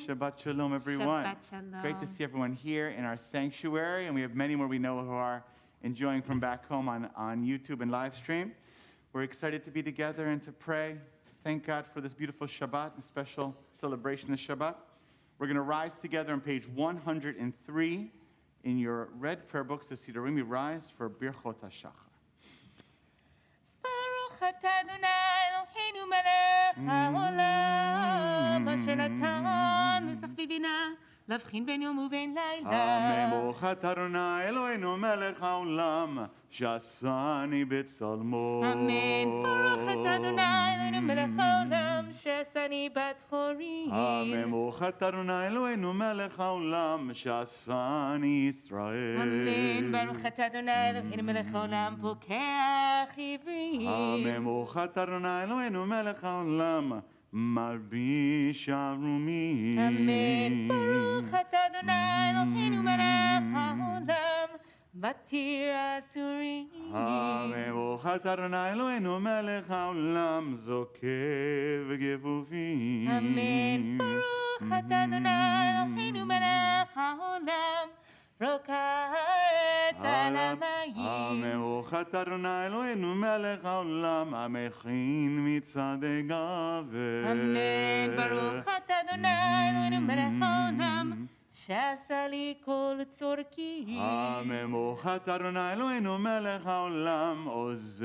Shabbat Shalom, everyone. Shabbat Shalom. Great to see everyone here in our sanctuary, and we have many more we know who are enjoying from back home on YouTube and live stream. We're excited to be together and to pray. Thank God for this beautiful Shabbat, a special celebration of Shabbat. We're going to rise together on page 103 in your red prayer books, the Sidurim. We rise for Birchot HaShachar. Baruch atah Adonai Eloheinu melech haolam asher natan l'sachvivina להבחין בין יום ובין לילה. ברוך אתה אדוני אלוהינו מלך העולם שעשני בצלמו. אמן. ברוך אתה אדוני אלוהינו מלך העולם שעשני בת חורין. אמן. ברוך אתה אדוני אלוהינו מלך העולם שעשני ישראל. אמן. ברוך אתה אדוני אלוהינו מלך העולם פוקח עברים. אמן. ברוך אתה אדוני אלוהינו מלך העולם מלביש ערומים. אמן. ברוך אתה אדוני אלוהינו מלך העולם מתיר אסורים. אמן. ברוך אתה אדוני אלוהינו מלך העולם זוקף גפופים. אמן. ברוך אתה אדוני אלוהינו מלך העולם רוקע הארץ על המים. אמן. ברוך אתה אדוני אלוהינו מלך העולם המכין מצעדי גבר. אמן. ברוך אתה אדוני אלוהינו מלך העולם שעשה לי כל צורכי. אמן. ברוך אתה אדוני אלוהינו מלך העולם עוזי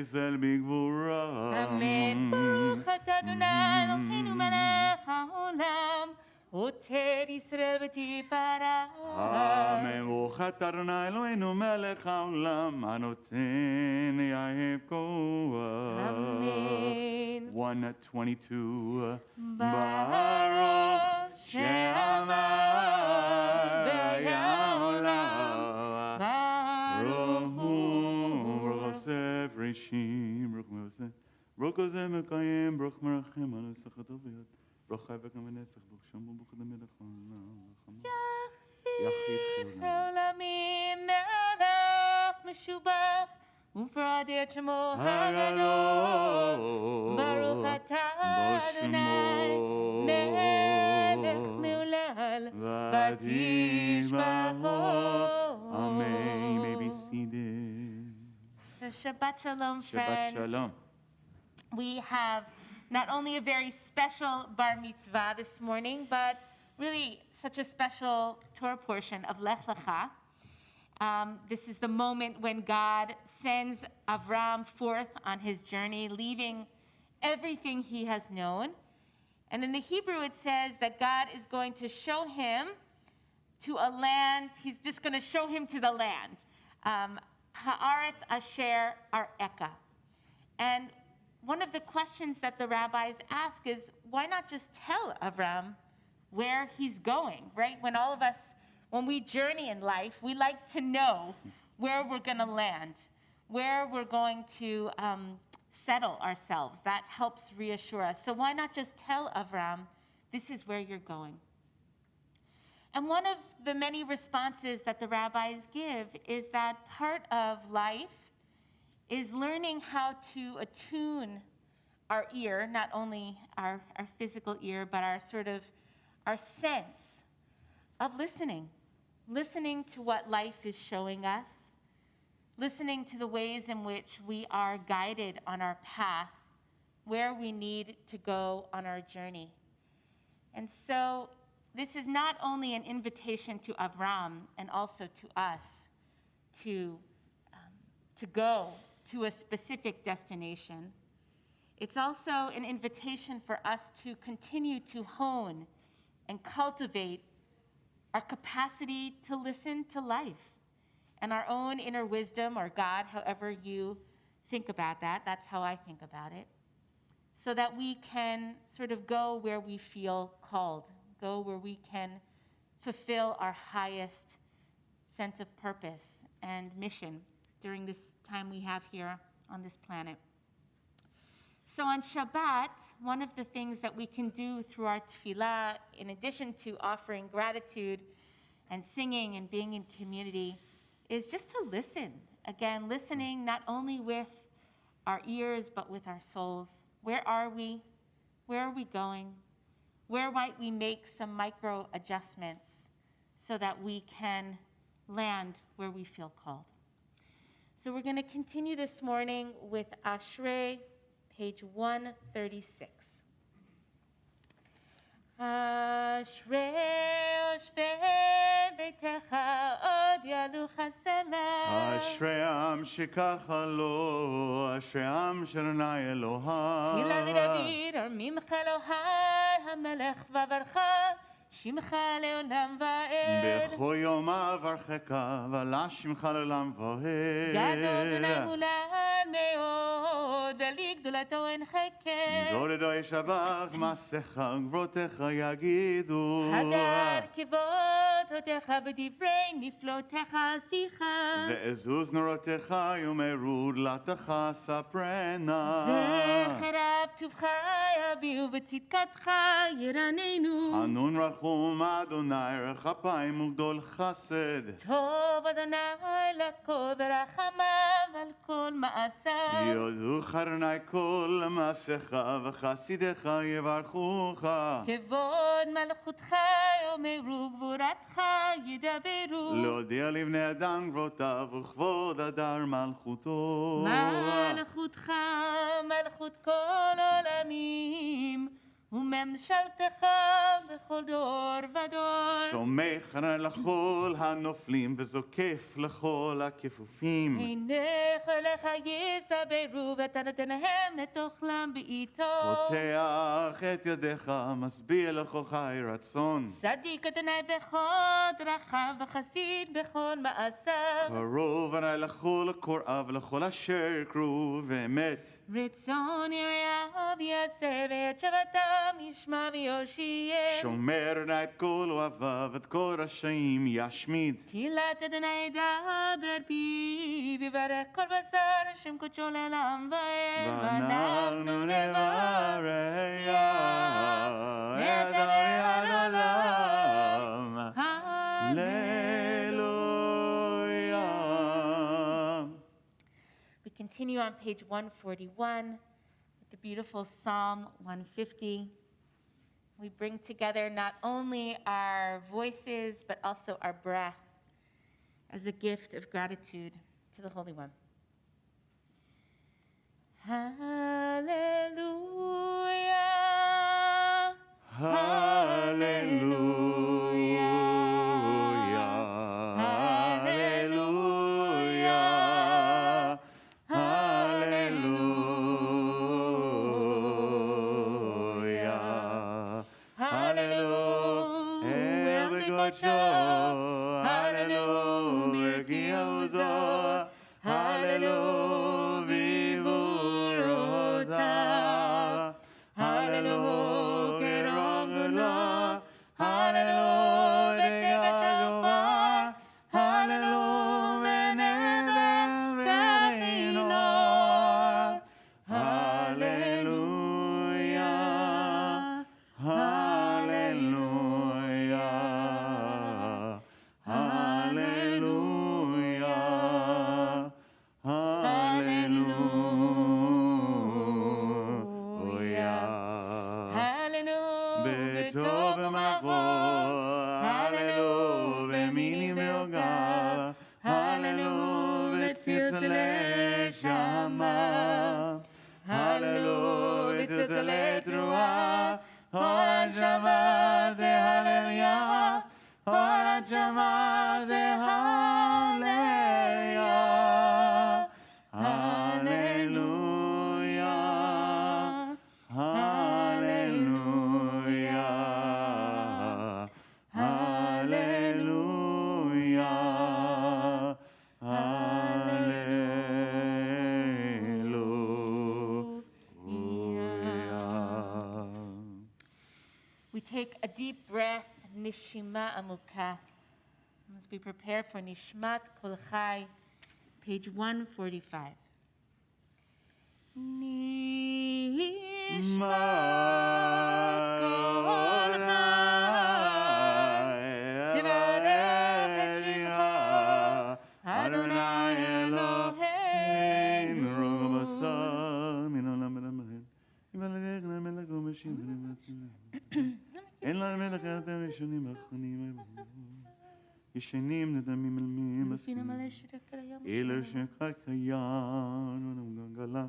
ישראל בגבורה. אמן. ברוך אתה אדוני אלוהינו מלך העולם עוטר ישראל בתפארה. אמן. ברוך אתה אדוני אלוהינו מלך העולם הנותן יהב כוח. אמן. 122 ברוך שעמד בעולם ברוך הוא ברוך עושה פרישים ברוך עושה מקיים ברוך מרחם על סחתו ביד ברוך חייבק המנצח ברוך שמו ברוך דמלך יחיד העולמים מהלך משובח ופרדי את שמו הגדול ברוך אתה אדוני מלך מעולל ותשבחו. Amen. You may be seated. So Shabbat Shalom, Shabbat friends. Shalom. We have not only a very special bar mitzvah this morning, but really such a special Torah portion of Lech Lecha. This is the moment when God sends Avram forth on his journey, leaving everything he has known. And in the Hebrew it says that God is going to show him to a land. He's just going to show him to the land. Haaretz asher ar'eka. And one of the questions that the rabbis ask is, why not just tell Avram where he's going, right? When all of us, when we journey in life, we like to know where we're going to land, where we're going to settle ourselves. That helps reassure us. So why not just tell Avram, this is where you're going? And one of the many responses that the rabbis give is that part of life is learning how to attune our ear, not only our physical ear, but our sense of listening to what life is showing us, listening to the ways in which we are guided on our path, where we need to go on our journey. And so this is not only an invitation to Avram and also to us to go to a specific destination. It's also an invitation for us to continue to hone and cultivate our capacity to listen to life and our own inner wisdom, or God, however you think about that. That's how I think about it. So that we can sort of go where we feel called, go where we can fulfill our highest sense of purpose and mission during this time we have here on this planet. So on Shabbat, one of the things that we can do through our tefillah, in addition to offering gratitude and singing and being in community, is just to listen. Again, listening not only with our ears, but with our souls. Where are we? Where are we going? Where might we make some micro adjustments so that we can land where we feel called? So we're going to continue this morning with Ashrei, page 136. Ashrei beitecha od yalu chasela. אשרי העם שככה לו, אשרי העם שנאי אלוהי. תהילה לדוד, ארמימך אלוהי, המלך ואברך, שמך לעולם ועד. בכל יום אברכך, ולשמך לעולם ועד. גדול אדוני מולד מאוד, ולגדולתו אין חקר. דודו ישבח מעשיך, גבורתך יגידו. הדר כבודותיך ודברי נפלאותיך עשיך. ועזוז נורותיך יאמרו דלתך ספרנה. זכר אב טובך יביאו וצדקתך ירננו. חנון רחום אדוני רחפיים וגדול חסד. טוב אדוני לכל ורחמיו על כל מעשיו. יודו חרני כל מעשיך וחסידיך יברכוך. כבוד מלכותך יאמרו גבורתך ידברו. להודיע לבני אדם גבורותיו וכבוד הדר מלכותו. מלכותך מלכות כל עולמים וממשלתך בכל דור ודור. סומך לכל הנופלים וזוקף לכל הכפופים. עיניך לך יסברו ואתה נותן להם את אוכלם בעיתו. פותח את ידיך משביע לכוחי רצון. צדיק אדוני בכל דרכיו וחסיד בכל מעשיו. קרוב אדוני לכל קוראיו ולכל אשר יקראו ואמת. רצון יראיו יעשה ואת שבתם ישמע ויושיע. שומר אדוני את כל אוהביו את כל רשעים ישמיד. תהילת אדוני ידבר פיו יברך כל בשר שם קודשו לעולם ועד. ואנחנו נברך את אביו לעולם. Hallelujah. We continue on page 141 with the beautiful Psalm 150. We bring together not only our voices, but also our breath as a gift of gratitude to the Holy One. Hallelujah. Hallelujah. Hallelujah. Hallelujah. Hallelujah. El begocho. Hallelujah. Mergiauzo. Hallelujah. Vivurota. Hallelujah. Kerongula. Hallelujah. Tegashoba. Hallelujah. Neverino. Hallelujah. Hallelujah. Hallelujah. Hallelujah. Hallelujah. בטוב ומחור, הללו, במילים ועוגה, הללו, וצלצלי שמה, הללו, וצלצלי תרועה, הוד שבת זה הללויה, הוד שבת זה הללויה, הללויה, הללויה, הללויה, We take a deep breath, nishima amuka. As we prepare for Nishmat Kol Chai, page 145. Nishmat Kol Chai, Tivarech et Shemcha, Adonai Eloheinu, אין לה מלך אתם ישנים אחרונים ישנים נדמים אלמים עשים אלו שחי קיים גלם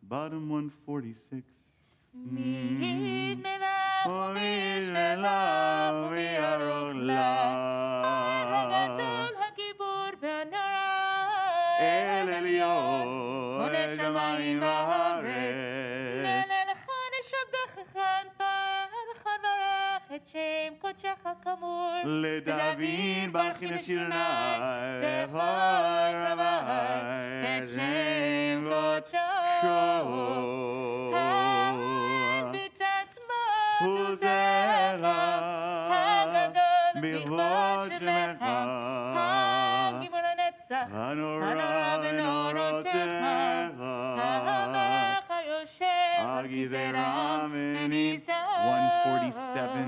Bottom 146 Mid melach u'mishvelav u'mi'aroglav Hagadol hagibor ve'hanara El Elyon U'neshamayim v'haaretz Nelelecha neshabbechecha nparcha nvarach et shem kodshecha kamur לדוד ברכי נשירנai V'chol ravai et shem kodsho וזרע בכבוד שמך הגיבור הנצח הנורא בנורותיך המלך היושב על הגזרה ונישא 147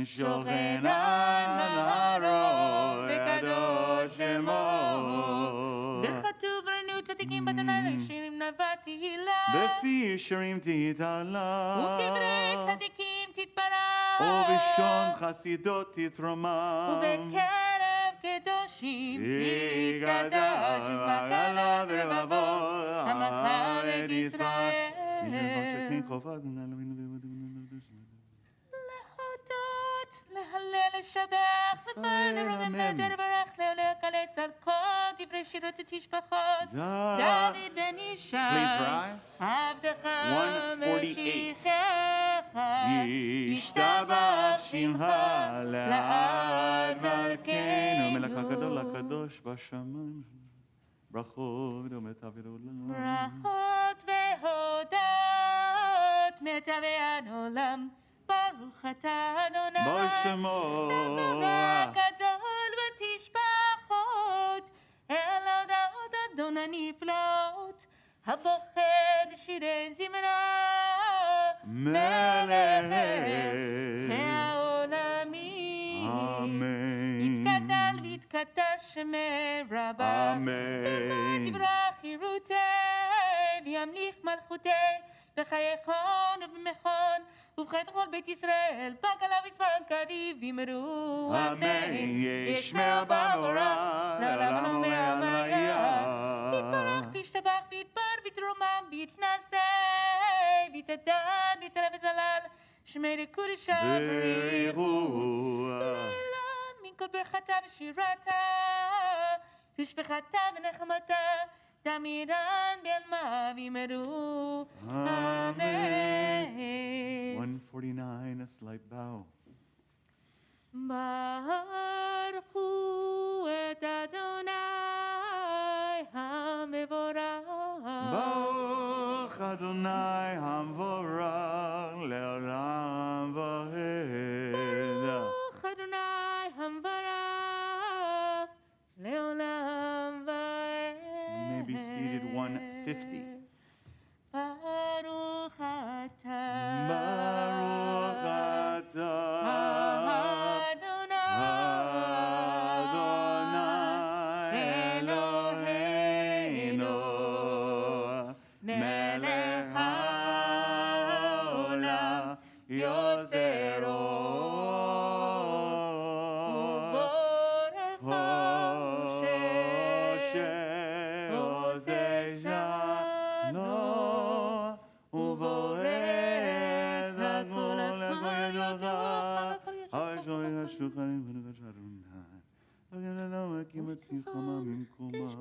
שוכן על הרוב וקדוש שמו וכתוב ראינו צדיקים באדוני שירים נאווה תהילה בפי שירים תתעלה ובדברי צדיקים תתברך ובשון חסידות תתרומם ובקרב קדושים תתקדש ובקרב רבבות המלכה את ישראל להודות, להלל, לשבח, לפעול, לרומם, לברך, לקלס על כל דברי שירות ותשבחות. דוד בן ישי, עבדך משיחך, ישתבח שמך לעד מלכנו. מלך הגדול הקדוש בשמיים, ברכות ומטבי עולם. ברכות והודות מטבי עולם. ברוך אתה אדוני, המלך הגדול ותשבחות, אל הודעות אדון הנפלאות, הבוחר בשירי זמרה, מלך העולמים. יתגדל ויתקדש מרבה, ותברח חירותי, וימליך מלכותי, בחייכון ובמכון, ובחית כל בית ישראל, בגלה וזמן קריב ימרו, אמן. ישמע במורה, לעולם ומעלמיה. יתברך וישתבח ויתבר ויתרומם ויתנשא, ויתעדן ויתעלה ותעלל, שמי לקודשה בריחו. לעולם מן כל ברכתה ושירתה, תשבחתה ונחמתה, תמירן בעלמה וימרו, אמן. 149, a slight bow. ברכו את אדוני המבורך. ברוך אדוני המבורך לעולם ועד. ברוך אדוני המבורך לעולם ועד. You may be seated 150. ברוך אתה. ברוך אתה. אדוני אלוהינו מלך העולם יוצר אור ובורך שעושה שלום ובורא הכל הכל ידוע השוי השולחנים ונגשרונה וגננו הקים הצנחמה ממקומה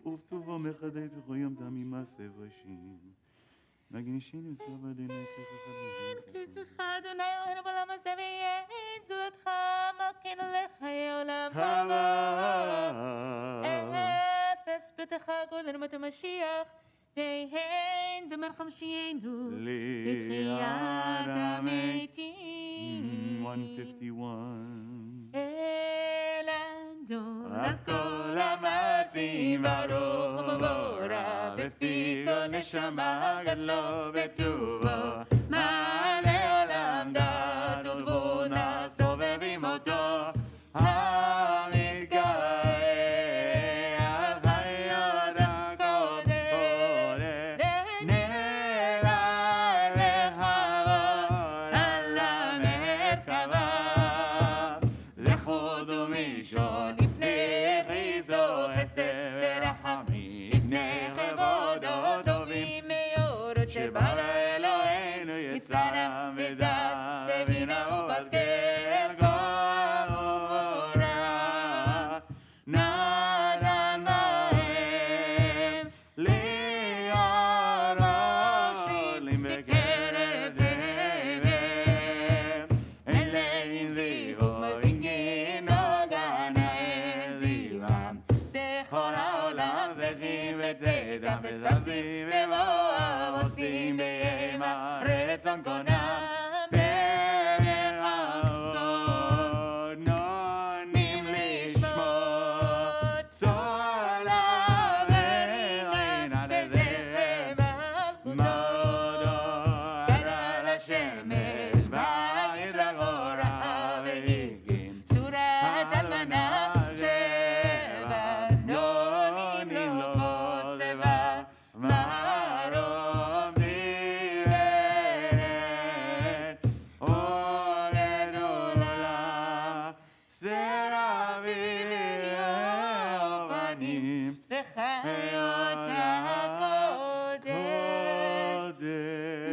ובטובו מחדש וכל יום תמים מעשה ושים מגנישינו סבב עדיני ככה אדוני אלוהינו בעולם הזה ואין זולתך מכן לחיי עולם הבא אפס בתך גודלנו בת המשיח והן דמר חמשיינו לתחיית המתים. 151. אל אדון על כל המעשים ברוך ובורא, בפי כל נשמה גדלו וטובו, מעלה עולם דעת ותבונה סובבים אותו, המתגאה על חיות הקודש, נראה לך אור על המרכבה, זכות ומשעון לפני חיסו חסד ורחמים, לפני כבודו טובים מאורות שבא אלוהינו יצרם ודעת ובינה ובשכל גבורה, נתן בהם ליורשים בקרב תהיהם, אליהם זיוו וינגינו גנאי זיום, בכל העולם זכים וצאתם וששים ובואב עושים בהמה רצון קונם, ברחבות נונים לשמות צולה ורינה לזכר מרודו קרא לשמש ויזרעו רעה והקים צורת אלמנה שבע נונים לו צבע מרום דיברת אורנו לה סרבי אופנים וחיות הקודש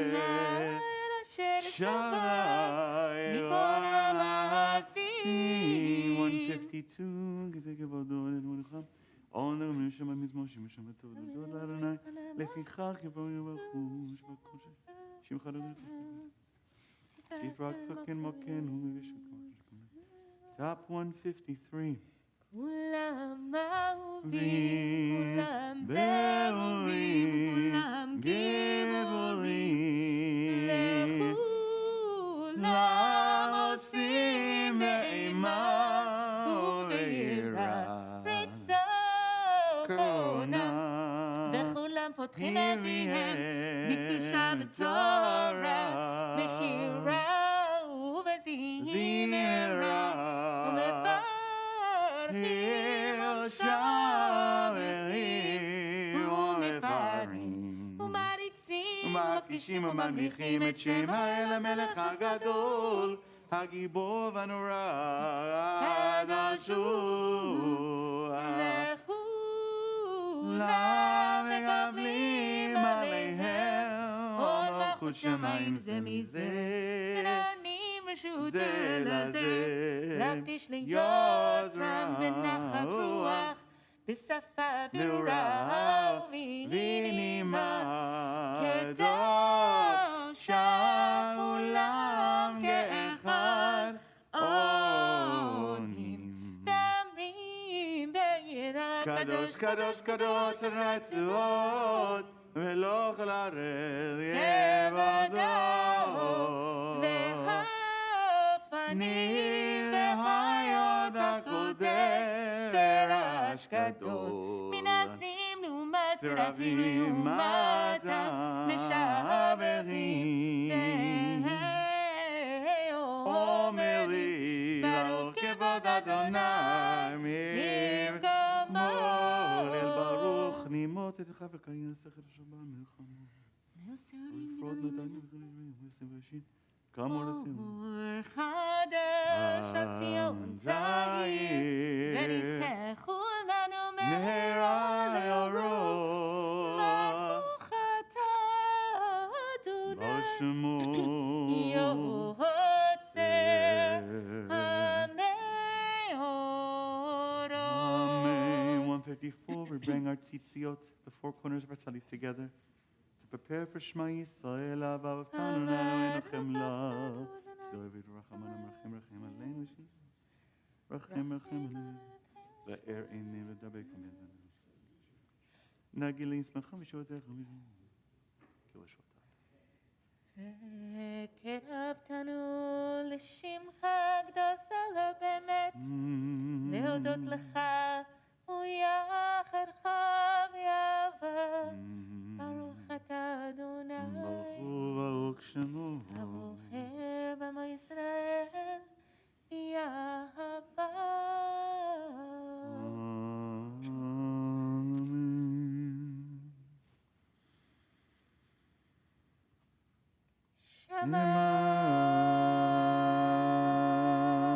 לילה אשר שבת מכל המעשים. 152 כזה כבודו ולמולכם עונר ונשם המזמור שמשם הטוב לדוד לאדוני לפיכך יבואו יברכו שבת קודש שמך לדוד תפרק סוכן מוקן ובשקו Top 153 כולם אהובים, כולם בהורים, כולם גבורים, לכולם עושים באימה וביראה, קונה, וכולם פותחים את פיהם בקדושה ותורה, בשירה ובזמרה, ומפרחים שרים ומפארים ומריצים ומקדישים ומנמיכים את שם האל המלך הגדול, הגיבור והנורא, הקדוש כולם מקבלים עליהם מלכות שמיים זה מזה, ונענים רשות זה לזה, לזה, להקדיש ליוזרם ונחת רוח, בשפה ברורה ובנימה, קדושה כולם כאחד עונים, דמים ביראה, קדוש קדוש קדוש אדוני צבאות ולא כל הארץ יבדו, והאופנים והחיות הקודש ברעש גדול, מנסים לעומת שרפים לעומתם משברים, אומר לי ברוך כבוד אדוני מבגמול אל ברוך נימות את לך וקיים שכל שבת מלחמה ולפרוד נתן ושין כאמור לסיום אור חדש על ציון תאיר, ונזכה כולנו נהרה לאורו ברוך אתה אדוני בשמו יוצר המאורות. Amen. 154, we bring our tzitziot, the four corners of our talit together to prepare for Shema Yisrael, Abba Avtanu Eloheinu Chemla. David Rachamanu Rachim Rachim Aleinu Rachim Rachim Aleinu. Ve'er Eini V'dabek Amen. נגילים שמחה ושבתך. וקרבתנו לשמך קדושה לו באמת, להודות לך ויחדך ויאהבה. ברוך אתה אדוני, ברוך שמו, הבוחר בעמו ישראל ביאהבה.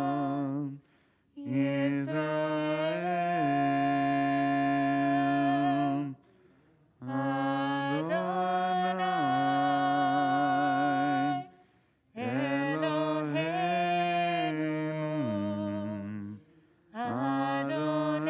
למען ישראל, אדוני אלוהינו, אדוני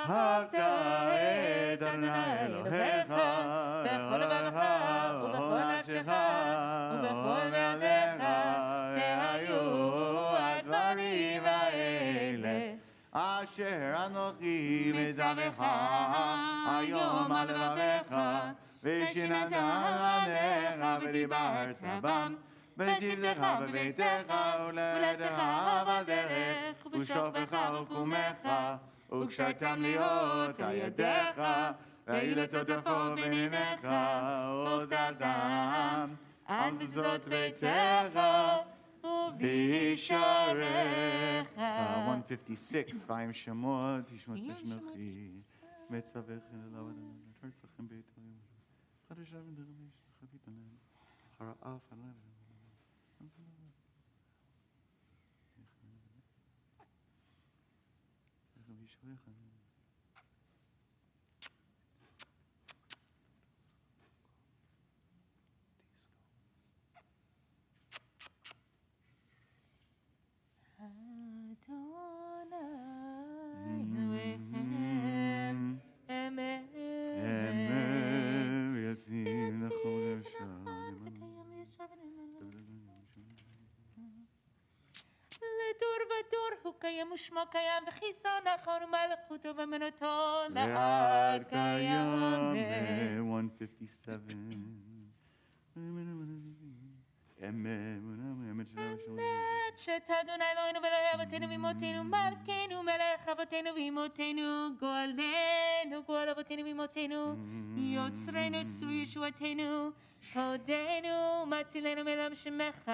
אהבת את אדוני אלוהיך בכל לבבך ובכל נפשך ובכל מאודיך, והיו הדברים האלה אשר אנוכי מצווך היום על לבביך, ושיננת עליך ודיברת בם, בשבתך בביתך ולדך בדרך ובשוכבך ובקומך, וקשרתם להיות על ידיך, והיו לטוטפות בין עיניך, והודעתם על מזוזות ביתך ובישעריך. 156, פעם שמות, תשמות תשנוכי, מצווך אליו, תרצחם ביתו, חדשה ודרמש, חבית עליהם, הרעף עליהם. לדור ודור הוא קיים ושמו קיים, וכיסו נכון ומלכותו ואמונתו לעד קיים. 157. אמת שאתה אדוני אלוהינו ואלוהי אבותינו ואמותינו, מלכנו מלך אבותינו ואמותינו, גואלנו גואל אבותינו ואמותינו, יוצרנו צור ישועתנו, הודינו מצילנו מעולם שמך,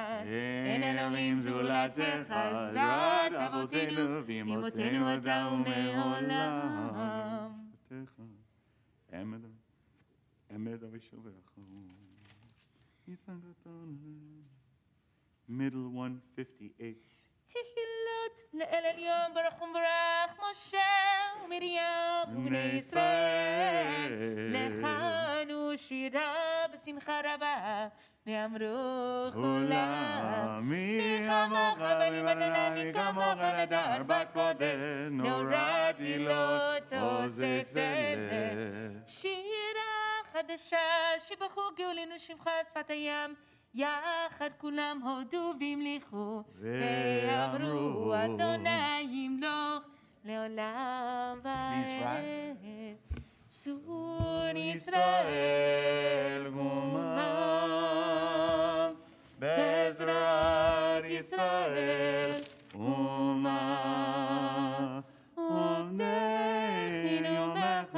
אין אלוהים זולתך, עזרת אבותינו ואמותינו עתה ומעולם. אמת ושובך. Middle 158. תהילות לאל עליון ברוך ומברך משה ומרים ובני ישראל, לחנו שירה בשמחה רבה ואמרו כולם, מי כמוך בנים אדוני, מי כמוך נדר בקודש, נורא תהילות עוזב פלא. שירה חדשה שבחו גאולינו שבחה שפת הים, יחד כולם הודו והמליכו ואמרו אדוני ימלוך לעולם ועד. צור ישראל אומה, בעזרת ישראל אומה, ובני יומך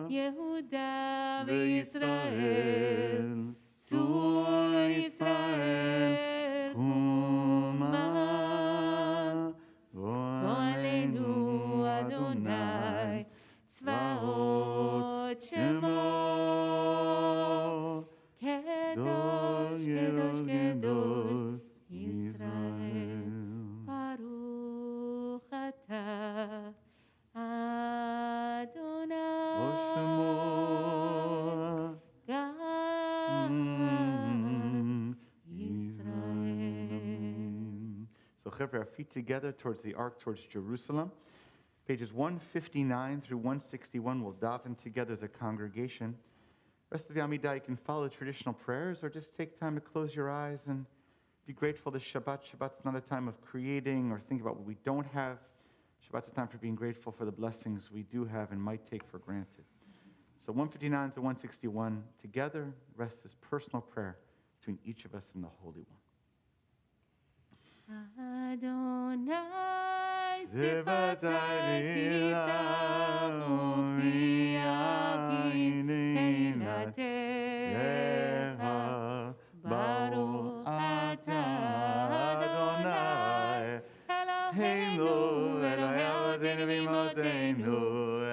יהודה וישראל. צור ישראל קומה, גואלנו אדוני צבאות שמו, קדוש קדוש קדוש ישראל. ברוך אתה אדוני our feet together towards the ark, towards Jerusalem. Pages 159 through 161 we'll daven together as a congregation. rest of the Amidah, you can follow traditional prayers or just take time to close your eyes and be grateful this Shabbat. Shabbat's not a time of creating or think about what we don't have. Shabbat's a time for being grateful for the blessings we do have and might take for granted. So 159 to 161, together rests this personal prayer between each of us and the Holy One. Adonai Zivatai Teha Baruch Atah Adonai Eloheinu Elohei Avotenu v'Imotenu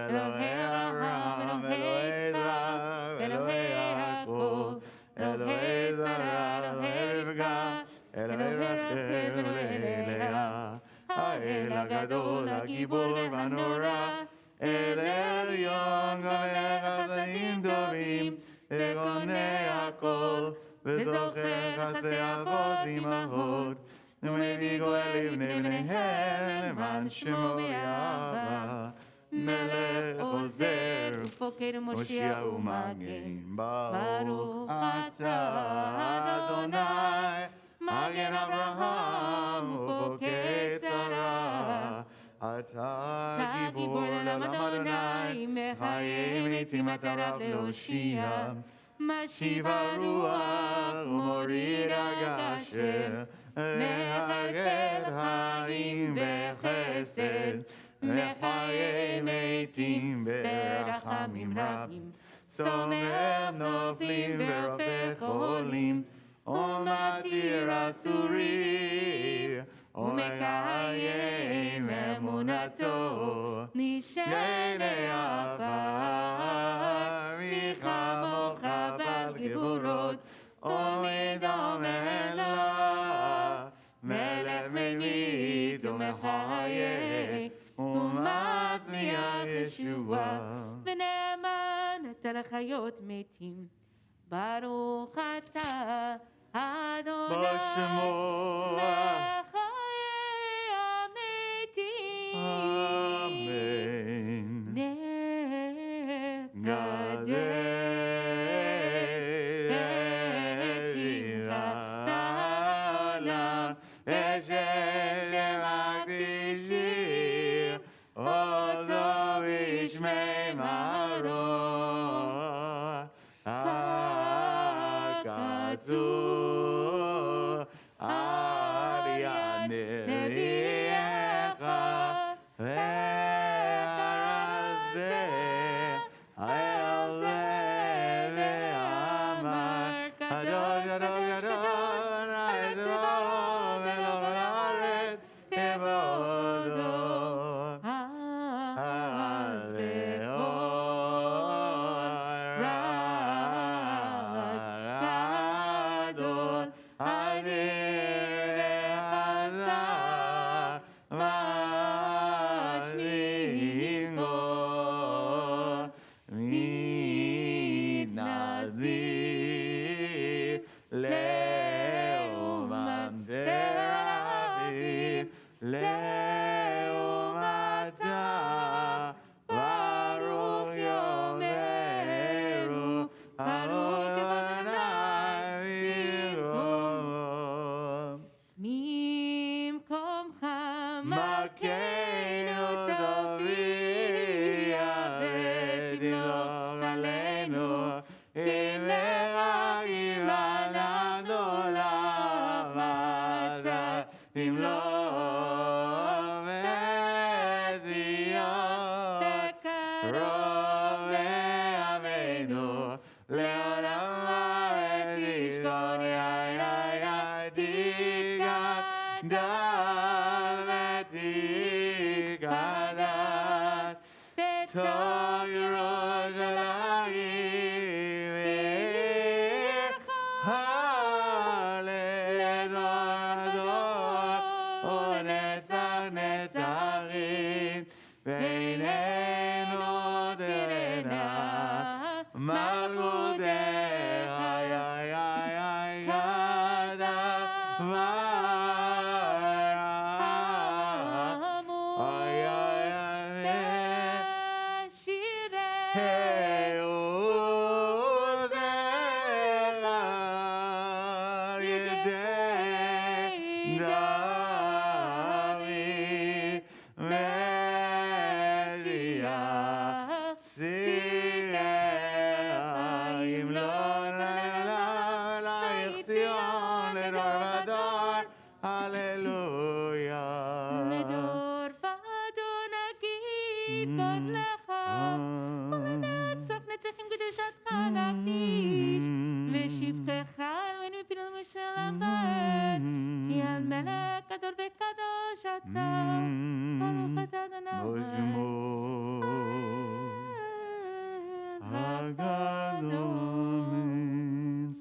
Elohei Avraham Elohei Yitzchak Elohei Yaakov Elohei Sarah Elohei Rivka Elohei Rachel Elohei Leah האל הגדול הגיבור והנורא אל עליון גומר חסדים טובים וקונה הכל וזוכר חסדי אבות ואימהות ומביא גואל לבני בניהם למען שמו באהבה מלך עוזר ופוקד מושיע ומגן ברוך אתה אדוני מגן אברהם ופוקד שרה אתה גיבור לעולם אדוני מחיה מתים אתה רב להושיע משיב הרוח ומוריד הגשם מחגל חיים בחסד מחיה מתים ברחמים רבים סומך נופלים ורופא חולים ומתיר אסורי ומקיים אמונתו נשעני עפר מכמוך בעל גבורות עומד המלך מלך ממית ומחיה ומצמיח ישועה ונאמן אתה לחיות מתים ברוך אתה אדוני בשמו מחיי המתים אמן נקדש שירה לעולם את שם הקדישי אותו בשמי מרום הכתוב על יד נביאך והרזה אל זה ואמר גדול גדול גדול העזבו ולא בארץ כבודו אז באור גדול אדיר ועזה משלים גול מתנזיר לאומם תרביב לאומתה ברוך יאמרו ברוך אדוני וירום ממקומך מכנו תופיע ותמלוך עלינו אם מרגים אנחנו למטה תמלוך בציון רוב לעמנו לעולם הארץ ישכון תגדל ותגדל בתוך ירושלים עירך לדור דור ונצח נצחים ואיננו תרנה מלכותך שירי גודלך, ולנצח נצחים קדושתך נקדיש, ושבחך אלוהינו מפילנו משלם ועד, כי על מלך גדול וקדוש אתה, ברוך אתה אדוני.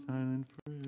Silent prayer.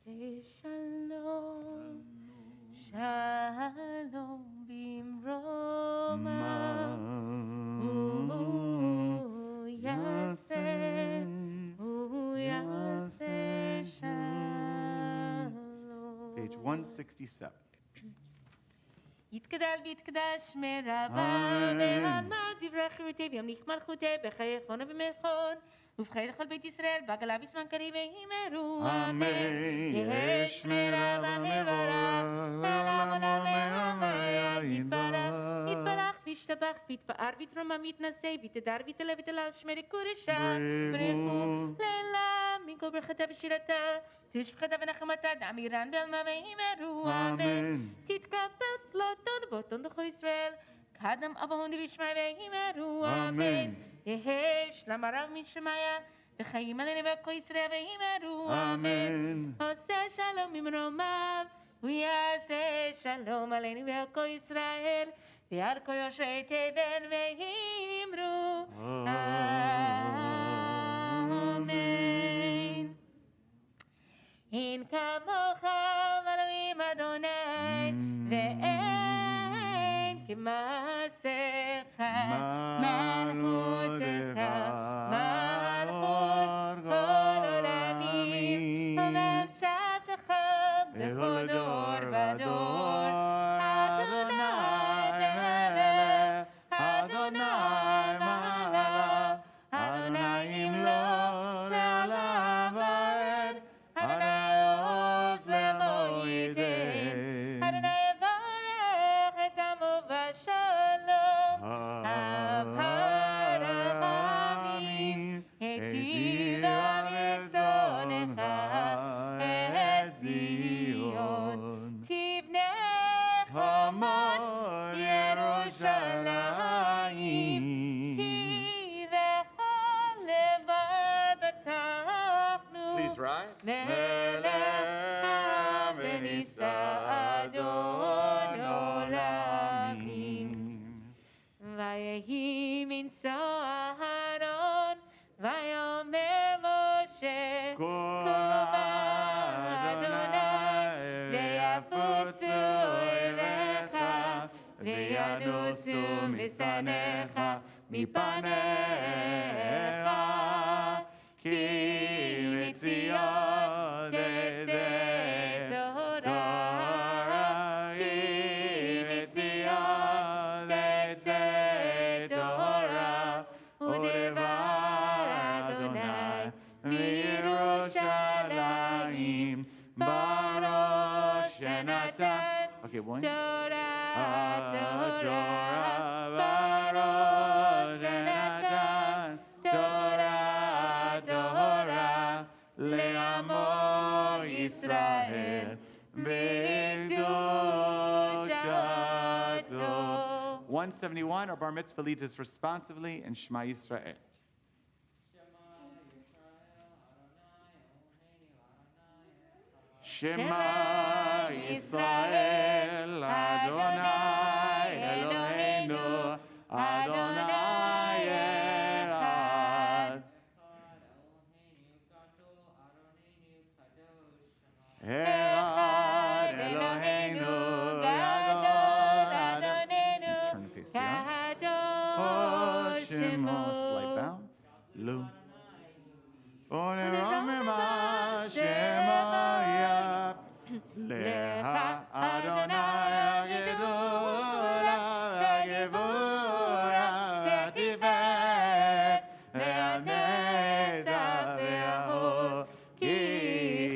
Say shalom, shalom bimroma. Yaseh shalom. Page 167. יתקדל ויתקדש מרבה ועלמא דברי חירותי וימליך מלכותי בחיי חונה ומכון ובחיי לכל בית ישראל בגלה בזמן קריב והימרו אמן. יש מרבה מבורך לעולם עולם מהמאה יתברך. יתברך וישתבח ויתפאר ויתרומם ויתנשא ויתהדר ויתעלה ויתהלל שמרי קודשה ברכו לעילם מכל ברכתה ושירתה תשבחתה ונחמתה דאמירן בעלמא והימרו אמן. תתקבל צלותון ואותון דחו ישראל קדם אבהון וישמע והימרו אמן. יש למרב משמיה וחיים עלינו וכל ישראל והימרו אמן. עושה שלום ממרומיו ויעשה שלום עלינו וכל ישראל ועל כל יושבי תבן והימרו אמן. אין כמוך אלוהים אדוני ואין כמעשיך מלכותך מלכות כל עולמים וממשלתך בכל דור ודור. אדוני מלך אדוני מלך אדוני ימלוך לעולם ועד. אדוני עוז למועידן אדוני יברך את עמו בשלום. אב הרחמים היטיבה ברצונך את ציון תבנה חומות ירושלים כי בכל לבד בטחנו. Please rise. מלך ונישא אדון עולמים. ויהי מנשוא אהרון ויאמר משה קומה אדוני ויפוצו אויביך וינוסו משנאיך מפניך כי מציון תצא תורה כי מציון תצא תורה Okay, one. Torah, Baruch Natan, Torah, Le'amo Yisrael, B'Kedushato. 171, our bar mitzvah leads us responsively in Shema Yisrael. Shema Yisrael, Adonai Eloheinu, Adonai Echad. Echad Eloheinu, Gadol Adonenu, turn the face down. Oh, Shemo, slight bow. Lu. Oneromema Shema. Leha Adonai Agedula Agevura V'Tiferet Ve'aneza Ve'aho Ki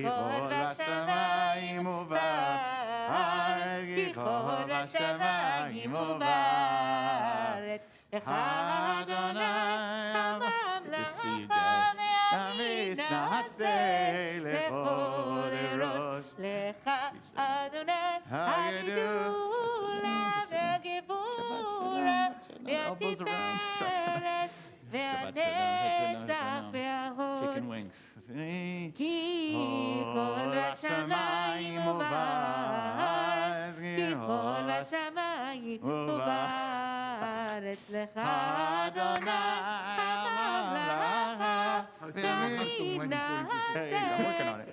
Kol HaShamayim U'Va'aret Ki Kol HaShamayim U'Va'aret Adonai Good to see you guys. Namis Na'aseh Lechol Erosh Lecha Adonai Hagedula Ve'Gevura Ve'Tiferet Ve'anezach Ve'ahod Chicken wings. Ki Kol HaShamayim U'Va'aret Ki Kol HaShamayim U'Va'aret Lecha Adonai Hey, I'm working on it.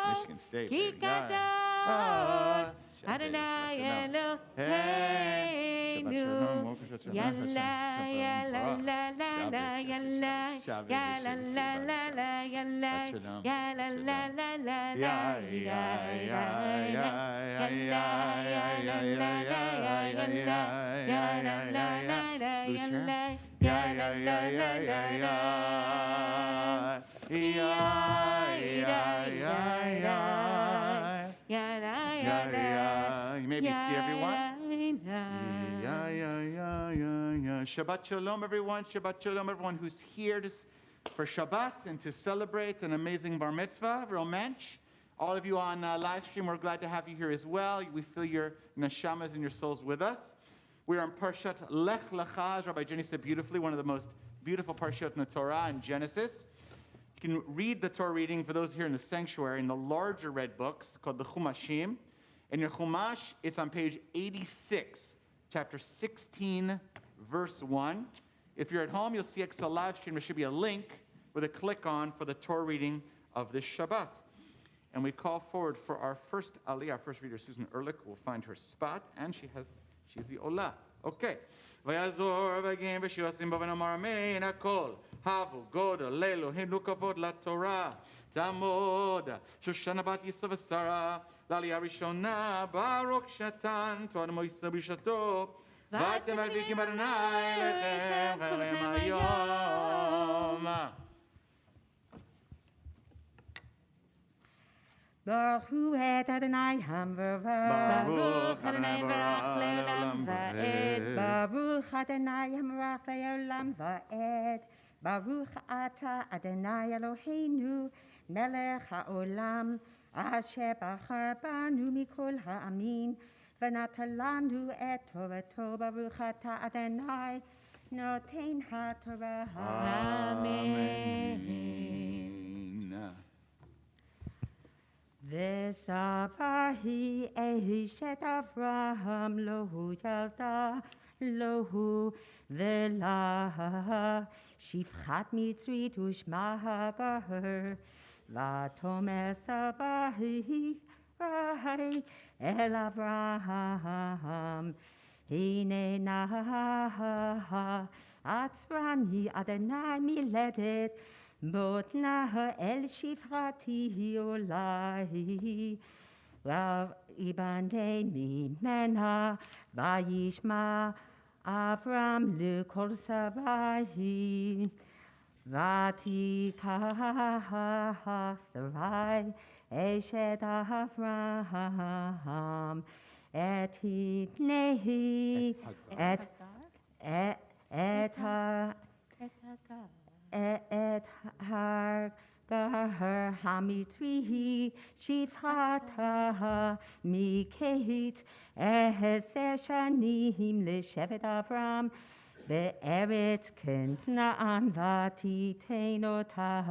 Michigan State. Adonai Eloheinu, Yalla, Yalla, La, La, La, Yalla, Yalla, La, La, La, Yalla, Yalla, La, La, La, La, You maybe see everyone. Shabbat Shalom, everyone. Shabbat Shalom, everyone who's here for Shabbat and to celebrate an amazing bar mitzvah, real mensch. All of you on live stream, we're glad to have you here as well. We feel your neshamas and your souls with us. We are in Parshat Lech Lecha, as Rabbi Jenny said beautifully, one of the most beautiful Parshot in the Torah in Genesis. You can read the Torah reading for those here in the sanctuary in the larger red books called the Chumashim. In your Chumash, it's on page 86, chapter 16, verse 1. If you're at home, you'll see Excel live stream. There should be a link with a click on for the Torah reading of this Shabbat. And we call forward for our first Aliyah, our first reader, Susan Ehrlich. We'll find her spot, and she's the Olah. Okay. ויעזור ויגן ושיעשים בו ונאמר אמן הכל הבו גודל לאלוהינו כבוד לתורה תעמוד שושנה בת יסוד ושרה לעלייה ראשונה ברוך שתן תורה מויסה בשעתו ואתם מדביקים באדוני אליכם חרם היום. Baruch hu et Adonai hamvarach. Baruch Adonai barach le'olam va'ed. Baruch Adonai hamvarach le'olam va'ed. Baruch ata Adonai Eloheinu melech ha'olam asher bachar banu mikol ha'amin v'natan lanu et torato. Baruch ata Adonai noten ha'torah. Amen. V'savarhi eshet Avraham lohu yalda lohu v'la shifchat mitzrit u'shma hagar v'tomer savarhi rai el Avraham hine na atzrani Adonai miledet Botna el shifrati olai Ibane mimena vayishma Avram lekol sabai Vatikah Sarai Eshet Avram Et hitnehi et har Gahar Hamitzvi Shifhata Mikehit Eheser Shanim Leshevet Avram Be'eretz Knaan Vatitenotah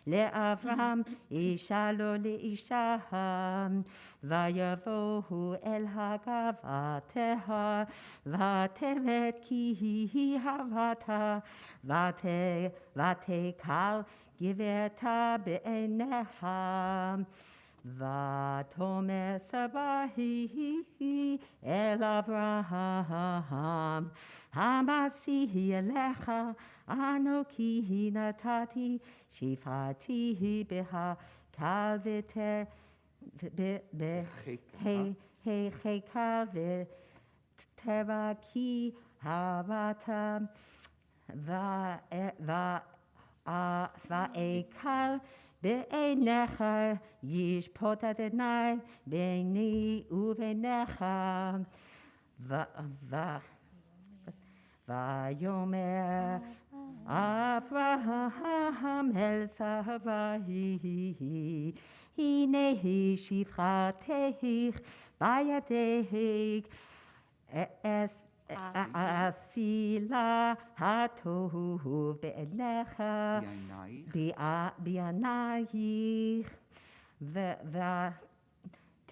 Le'Avram Isha lo le'isha Vayavohu el hagavateha Vateret ki havata Vatekal Giverta be'eneha Vatomer sabahi el Avraham Hamasihi elecha Anoki natati Shifati beha kalvete Hekal Teraki Havata Va'ekal Be'enecha Yishpot Adonai Be'ni uvenecha Vayomer Avraham el Sarai Hinehi Shifratech Bayadech Asila Hatohu Be'enecha Bi'anayich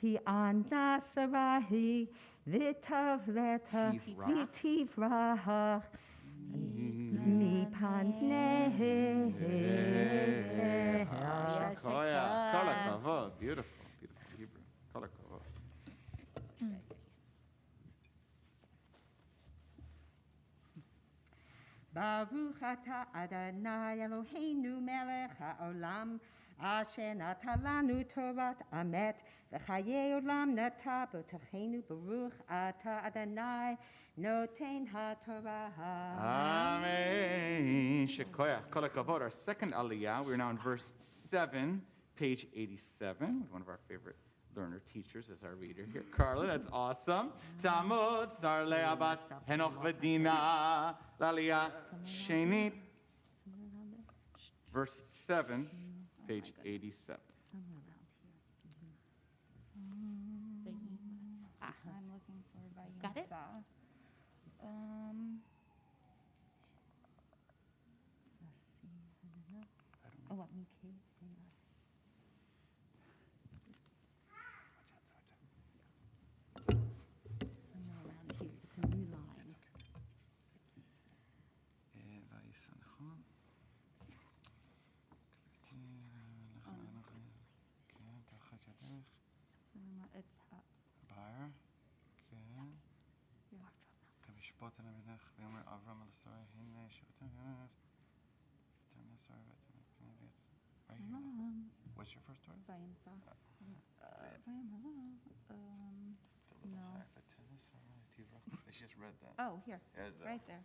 V'ti'ana Sarai V'taveta V'tivrach Mipaneha Kol hakavod. Beautiful, beautiful Hebrew. Kol hakavod. Baruch ata Adonai Eloheinu melech haolam asher nata lanu Torat amet v'chayei olam nata b'tochenu baruch ata Adonai noten haTorah. Amen. Shekoyach. Kol hakavod. Our second aliyah. We're now in verse 7, page 87. One of our favorite learner teachers as our reader here. Carla, that's awesome. Tamud Sar Le'abat Henoch V'Dina Laliyah Shenit. Verse 7, page 87. I'm looking for Vayimsa. Got it? Oh, what me somewhere around here. It's a new line. It's What's your first word? Vayimsa. No. I just read that. Oh, here, right there.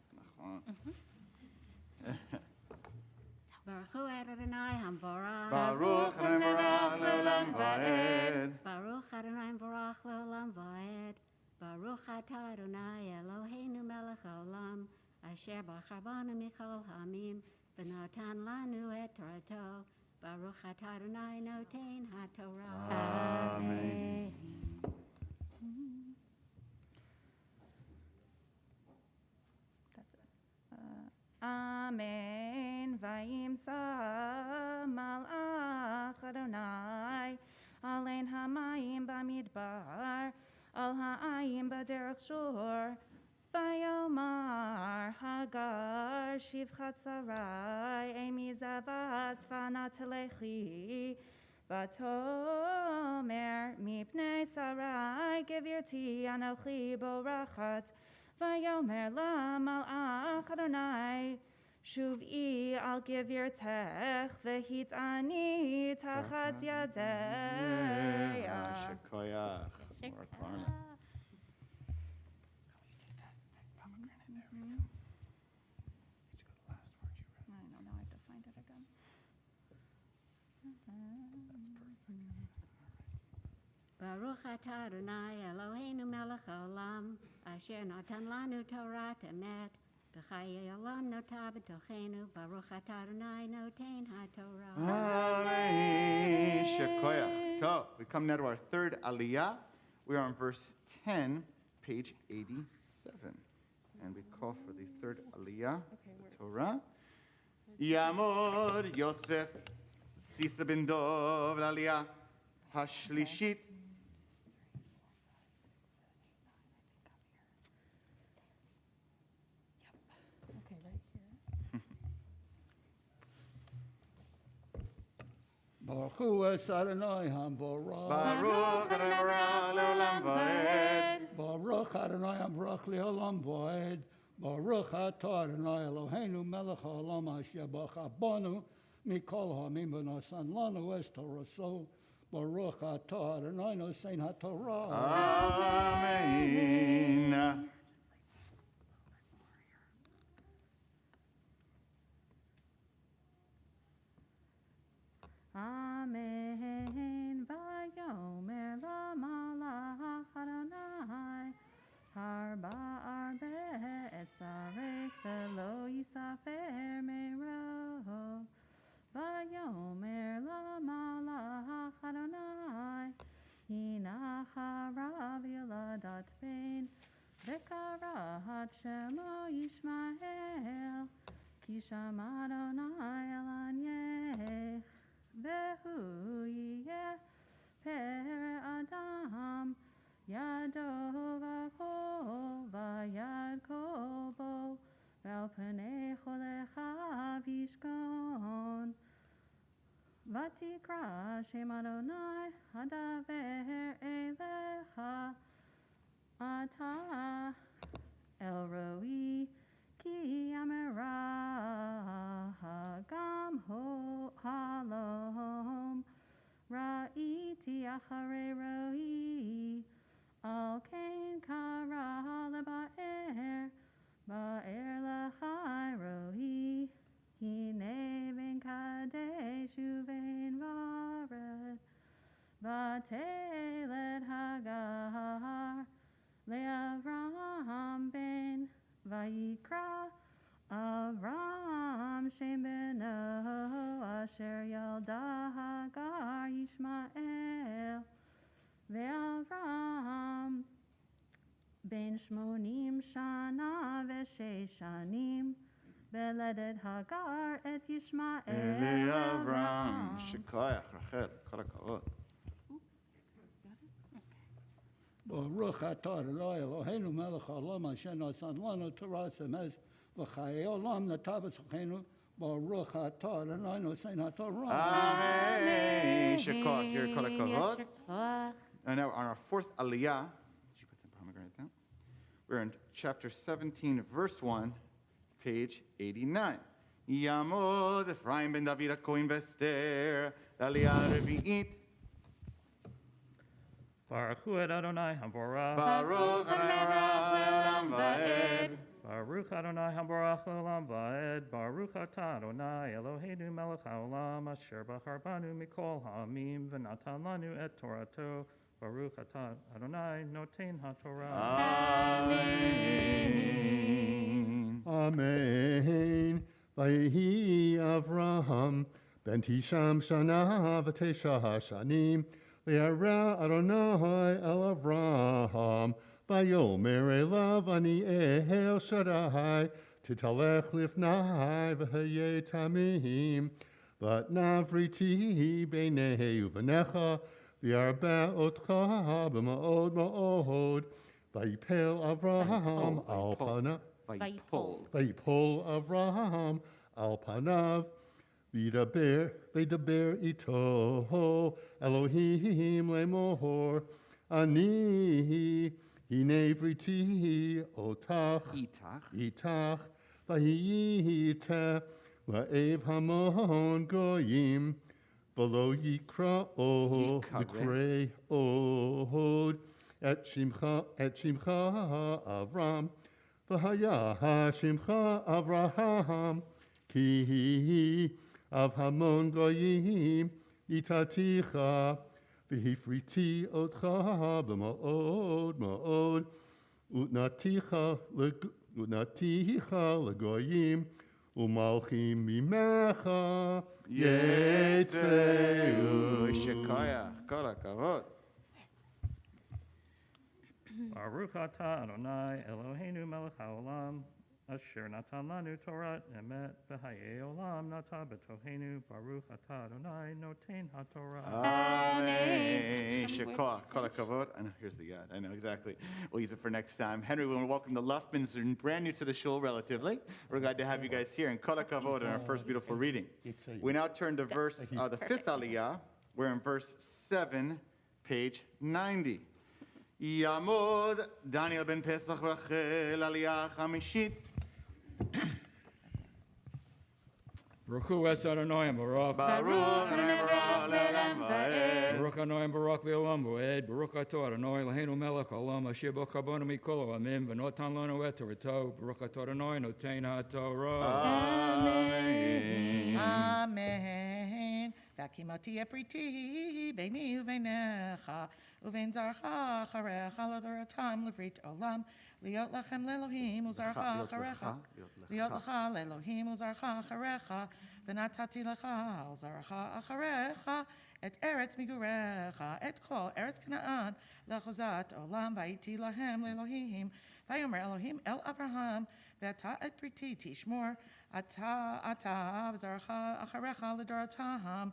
Baruch Hu Adonai Hamvorach. Baruch Adonai Le'olam Va'ed. Baruch Adonai Hamvorach Le'olam Va'ed. Baruch Atah Adonai Eloheinu melech haolam asher bachar banu mikol hamim v'notan lanu et Torato. Baruch Atah Adonai noten haTorah. Amen. That's it. Amen. Vayimsa malach Adonai alein hamayim bamidbar al ha'ayim baderech shur vayomar hagar shivchat sarai emi zavat vanatelechi vatomer mipnei sarai gevirti anochi borachat Vayomer la malach Adonai Shuvi al givirtech vehit ani tachat yadeya. Shekoyach. More karma. I know, now I have to find it again. Baruch atah Adonai Eloheinu melech haolam, asher natan lanu Torah emet, b'chayei olam notah b'tochenu, Baruch atah Adonai noten haTorah. Amen. Shekoyach. So, we come now to our third aliyah. We are on verse 10, page 87. And we call for the third aliyah, the Torah. Yamod Yosef Sisa ben Dov aliyah hashlishit. Okay, right here. Baruch Hu es Adonai HaBorach. Baruch Adonai le'olam va'ed. Baruch Adonai HaBorach le'olam va'ed. Baruch atah Adonai Eloheinu melech haolam asher b'chabanu mikol ha'amim v'nasan lanu es toraso. Baruch atah Adonai nosein haTorah. Amen. Amen. Vayomer lamalach Adonai. Harba arbe et sarek velo yisafer mero. Vayomer lamalach Adonai. Hina harav yeladat ben. Vekarat shemo Yishmael. Ki shama Adonai elanyech. Vehu yeh per Adam. Yado v'kol v'yad kobo ve'al pnei cholecha v'yishkon. V'tikra Shem Adonai hadaver elecha ata el roi ki amera gam ho halom ra'iti acharei roi. Al kain kara leba'er, ba'er lachai rohi, hine ben kadesh uvein vared, vatelet hagar, le'Avram ben, vayikra, Avram shem beno, asher yalda hagar Yishmael, Ve'Avram ben shmonim shana ve'sheish shanim veledet Hagar et Yishmael Avram. Shekoyach, Rachel, kol hakavod. Baruch atah Adonai Eloheinu melech haolam asher nasan lanu Torah emes v'chayei olam notah b'tochenu. Baruch atah Adonai nosein haTorah. Amen. Shekoyach, Jer kol hakavod. And now on our fourth aliyah, did you put the pomegranate down? We're in chapter 17, verse 1, page 89. Yamod Ephraim ben David HaKohen v'Esther, aliyah revi'it. Baruch Hu et Adonai HaBorach. Baruch Adonai le'olam va'ed. Baruch Adonai HaBorach le'olam va'ed. Baruch atah Adonai Eloheinu melech haolam asher b'charbanu mikol ha'amim v'natan lanu et Torato. Baruch atah Adonai noten haTorah. Amen. Amen. Vayehi Avraham ben Tisham shana v'tesha hashanim le'ara Adonai el Avraham vayomer elav ani el Shaddai titalech lifnai v'hayei tamim v'tnavriti b'nei uvenecha v'yarba otcha b'ma'od ma'od vayipel Avraham al panav Vayipol. Vayipol Avraham al panav v'daber ito Elohim lemor ani hine vriti otach Itach. itach v'hiyita la'ev hamon goyim, v'lo yikra l'krei od et shimcha Avram, v'haya shimcha Avraham, ki av hamon goyim itaticha, v'hifriti otcha b'ma'od ma'od, utnaticha legoyim, umalchim mimecha yetzeu. Shekayach, kol hakavod. Baruch atah Adonai Eloheinu melech haolam, asher natan lanu Torah emet v'hayei olam nata b'tohenu. Baruch atah Adonai noten haTorah. Amen. Shekayach, kol hakavod. I know, here's the yad. I know exactly. We'll use it for next time. Henry, we want to welcome the Luffmans. They're brand new to the shul, relatively. We're glad to have you guys here. And kol hakavod in our first beautiful reading. We now turn to verse, the fifth aliyah. We're in verse 7, page 90. Yamod Daniel ben Pesach Rachel Aliyah Chamishit. Baruch Hu es Adonai Baruch. Baruch Adonai Baruch Le'olam Va'ed. Baruch Adonai Baruch Le'olam Va'ed. Baruch Atah Adonai Eloheinu melech haolam asher b'chabonu mikol ha'amim v'notan lanu et Torato. Baruch Atah Adonai noten haTorah. Amen. Amen. Vakimoti epriti beini uvenecha uven zarcha charecha l'doratam livrit olam liot lachem lelohim uzarcha charecha liot lecha lelohim uzarcha charecha v'natati lecha uzarcha acharecha et eretz migurecha et kol eretz Canaan lechozat olam vayiti lahem lelohim vayomer Elohim el Abraham v'ata et priti tishmor ata v'zarcha acharecha l'doratam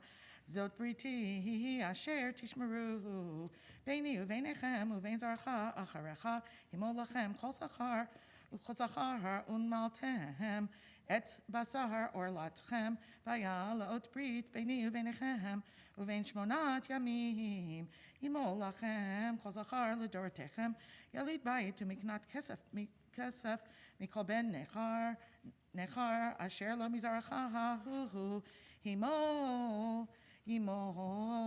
zot briti asher tishmeru beini uvenechem uvein zarcha acharecha himo lachem kol zachar u'kol zachar unmaltem et basar orlatchem vaya laot brit beini uvenechem uvein shmonat yamim himo lachem kol zachar l'dorotechem yalid bayit umiknat kesef mikol ben nechar asher lo mizarcha hu himo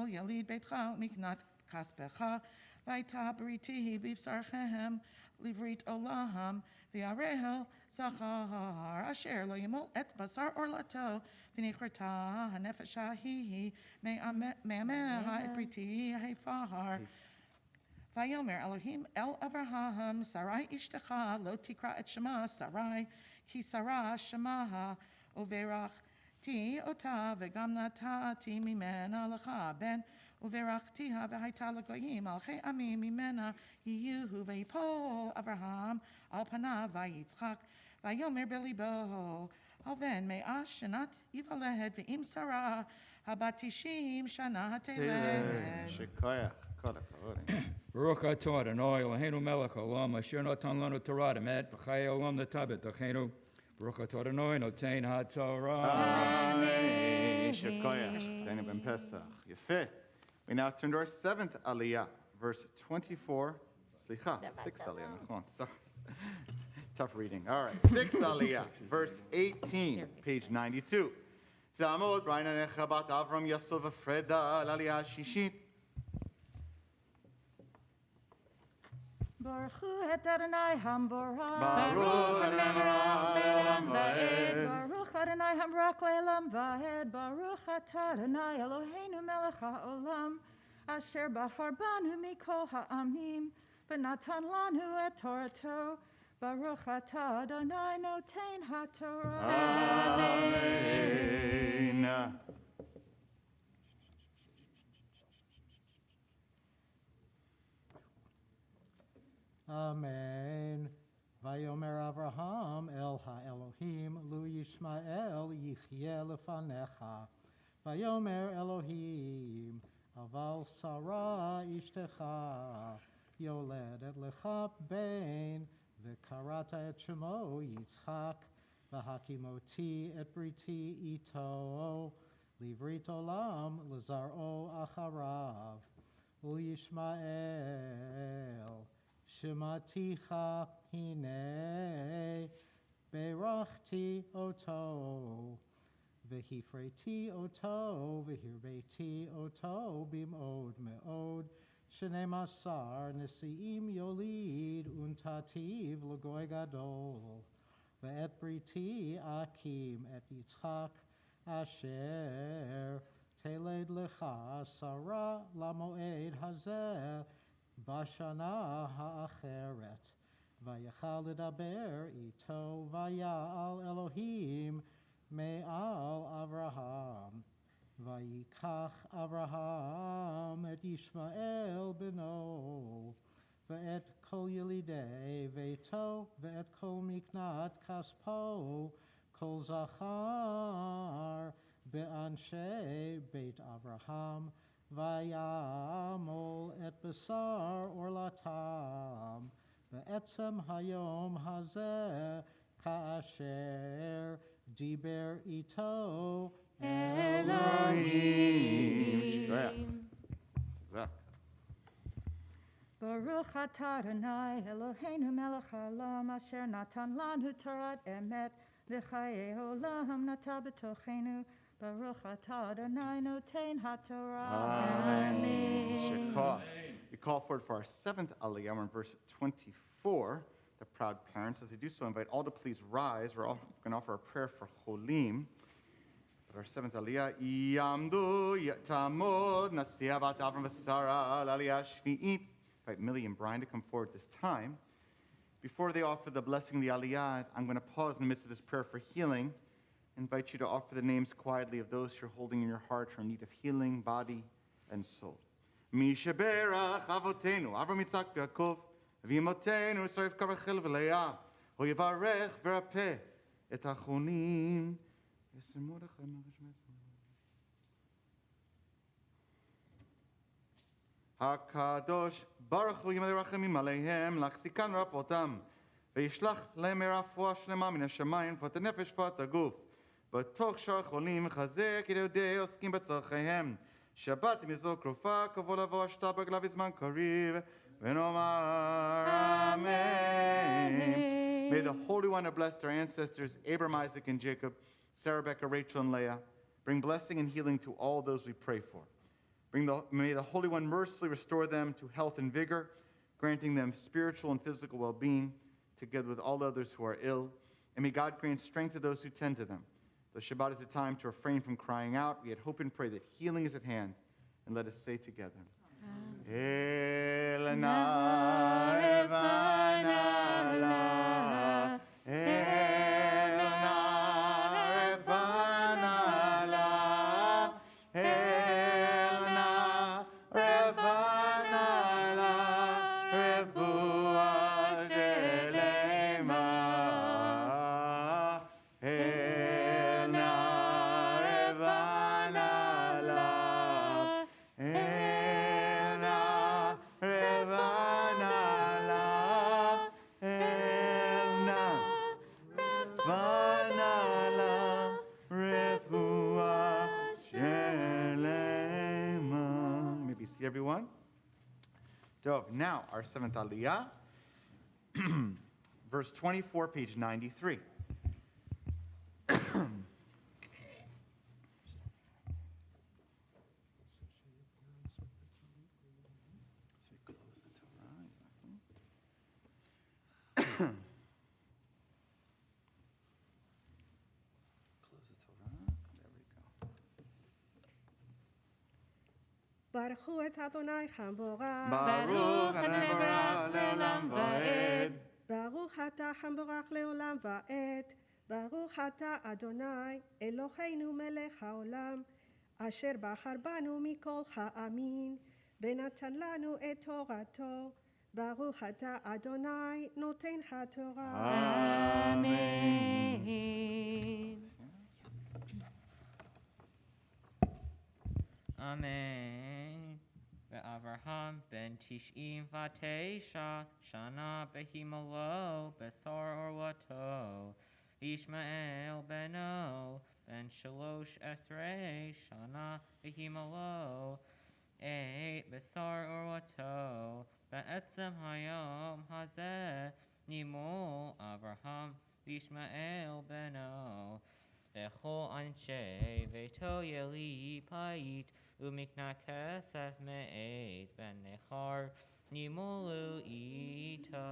yalid beitcha miknat kaspecha vayta briti bivsarchem livrit olam v'arehel zachar asher lo yimol et basar orlato v'nichrata hanefesh hahihi me'ameha et briti hefar. Vayomer Elohim el Avraham Sarai ishtecha lo tikra et shema Sarai ki Sarah shemaha uverach ti ota v'gam natati mimena lecha ben uverachtiha v'hayta legoyim al chei ami mimena yiyuhu v'yipol Avraham al panav v'yitzchak vayomer belibo Alven me'ah shenat yivaled v'im Sarah habatishim shana hateled. Shekayach, kol hakavod. Baruch Atah Adonai Eloheinu melech haolam asher natan lanu Torah emet v'chayei olam nata b'tohenu. Baruch Atah Adonai noten haTorah. Amen. Shekayach, Daniel ben Pesach. Yefeh. We now turn to our seventh aliyah, verse 24. Slicha, sixth aliyah. Nachon, sorry. Tough reading. All right, sixth aliyah, verse 18, page 92. Zamod Brian Chabat Avram Yasel v'Freda aliyah shishit. Baruch Hu et Adonai Hamborach. Baruch Adonai Le'olam Va'ed. Baruch Adonai Hamborach Le'olam Va'ed. Baruch atah Adonai Eloheinu melech haolam asher bachar banu mikol ha'amim v'natan lanu et Torato. Baruch atah Adonai noten haTorah. Amen. Amen. Vayomer Avraham el ha-Elohim lu Yishmael yichye lefanecha. Vayomer Elohim aval Sarah ishtecha yoledet lecha ben v'karata et shemo Yitzchak v'hakimoti et briti ito livrit olam lezar'o acharav u'Yishmael Shematicha hine Berachti oto, vehifreti oto, vehirbeti oto, bimod meod, Shnei Masar Nesiim Yolid Untativ Lagoy Gadol, Ve'et Briti Akim Et Yitzchak Asher Teled Lecha Sarah Lamoed Hazeh Bashana Ha'acheret, Vayachal Ledaber Ito Vayal Elohim Me'al Avraham, Vayikach Avraham et Yishmael beno, ve'et kol yelidei veito, ve'et kol miknat kaspo, kol zachar be'anshe beit Avraham, vayamol et besar orlatam, ve'etzem hayom hazeh ka'asher diber ito Elohim. Zach. Baruch atah Adonai Eloheinu melech haolam asher natan lanu Torat emet v'chayei olam nata b'tochenu. Baruch atah Adonai noten haTorah. Amen. We call forward for our seventh Aliyah. We're in verse 24. The proud parents, as they do so, invite all to please rise. We're going to offer a prayer for Cholim. Our seventh Aliyah, Yamdu Yatamod Nasiya Bat Avram V'Sara Aliyah Shvi'it. Invite Millie and Brian to come forward this time. Before they offer the blessing of the Aliyah, I'm going to pause in the midst of this prayer for healing. I invite you to offer the names quietly of those you're holding in your heart who are in need of healing, body and soul. Mi sheberach avotenu Avram Yitzchak Yaakov v'imotenu Sarif Karachel v'Leah Hu yivarech v'rapeh et hachonim. HaKadosh Baruch Hu Yimei Rachamim Aleihem L'achzikan Rapotam V'yishlach Lehem Rafua Shlema Min HaShamayim V'at HaNefesh V'at HaGuf B'toch Shar HaCholim V'chazek Yedei Oskim B'tzorcheihem Shabbat Mizok Rofa Kavol Avo Ashta B'glav Izman Kariv V'nomar Amen. May the Holy One have blessed our ancestors Abraham, Isaac, and Jacob, Sarah, Rebecca, Rachel, and Leah. Bring blessing and healing to all those we pray for. May the Holy One mercifully restore them to health and vigor, granting them spiritual and physical well-being, together with all others who are ill. And may God grant strength to those who tend to them. The Shabbat is a time to refrain from crying out. We yet hope and pray that healing is at hand. And let us say together, Elena Revanala, Elena Revanala, Elena Revanala, Revuah Shelema, Elena Revanala, Elena Revanala, Elena Revanala, Revuah Shelema. Maybe see everyone. Dov. Now, our seventh Aliyah, verse 24, page 93. Baruch et Adonai Hamborach. Baruch Adonai Borach leolam va'ed. Baruch ata Hamborach leolam va'ed. Baruch ata Adonai Eloheinu melech haolam, asher bahar banu mikol ha'amin, benatan lanu et torato. Baruch ata Adonai noten haTorah. Amen. Amen. Ve'Avraham ben Tish'im v'Teisha shana behimolo besar orwato Ishmael beno ben Shalosh Esrei shana behimolo eight besar orwato Be'etzem hayom hazeh nimo Avraham Yishmael beno. Echol anshe veto yeli pait. Umikna kesef me'ed ben nechar. Nimolu ito.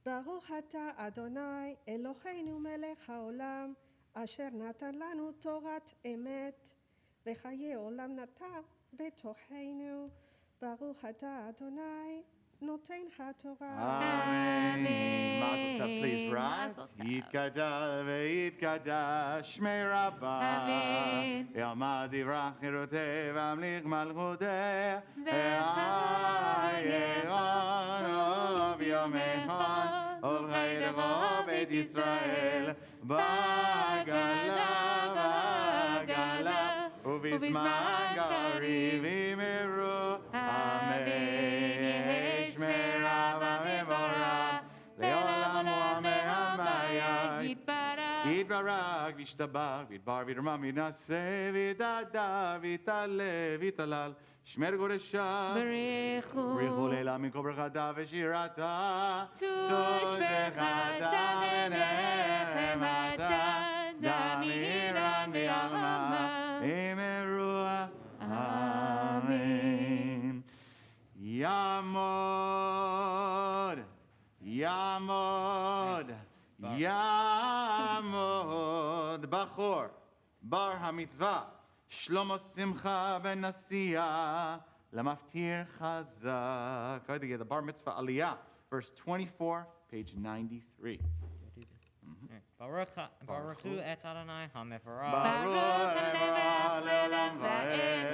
ברוך אתה אדוני אלוהינו מלך העולם אשר נתן לנו תורת אמת וחיי עולם נטע בתוכנו. ברוך אתה אדוני נותן התורה. Amen. Mazel tov, please rise. Yitkadal ve'yitkadash shmei Rabbah. Yamad yivrach chiruteh v'amlich malchuteh. Ve'ayeronov yomechon ol chayrecho beit Yisrael. Ba'gala ba'gala u'bizman gariv imeru. Amen. יתברך וישתבח וידבר וירומם וינשא וידע ויתעלה ויתהלל שמר גורשה בריחו לילה מכל ברכתה ושירתה תושבחתה ונחמתה דמירן ויעלמה אמרו אמן. יעמוד יעמוד Yamod Bachor Bar HaMitzvah Shlomo Simcha Ben Nasiya Lamaftir Chazak. The Bar Mitzvah Aliyah, verse 24, page 93. Baruch et Adonai HaMevorach.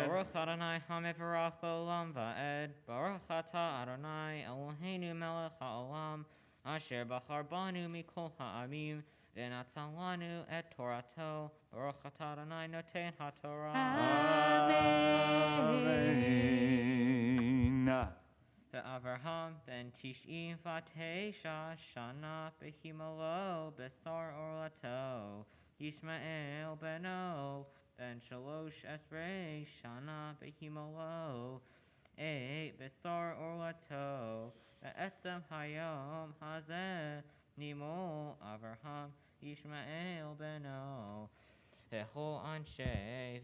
Baruch Adonai HaMevorach L'olam Va'ed. Baruch Atah Adonai Eloheinu Melech HaOlam. Asher bachar banu mikol ha'amim v'natan lanu et Torato. Baruch atah Adonai noten ha'torah. Amen. Ve'avraham ben tish'im v'teisha shana behimalo besar orlato. Yishmael beno ben shalosh esrei shana behimalo. Besar orlato. Etzem hayom hazeh nimo Avraham Yishmael beno. Echol anshe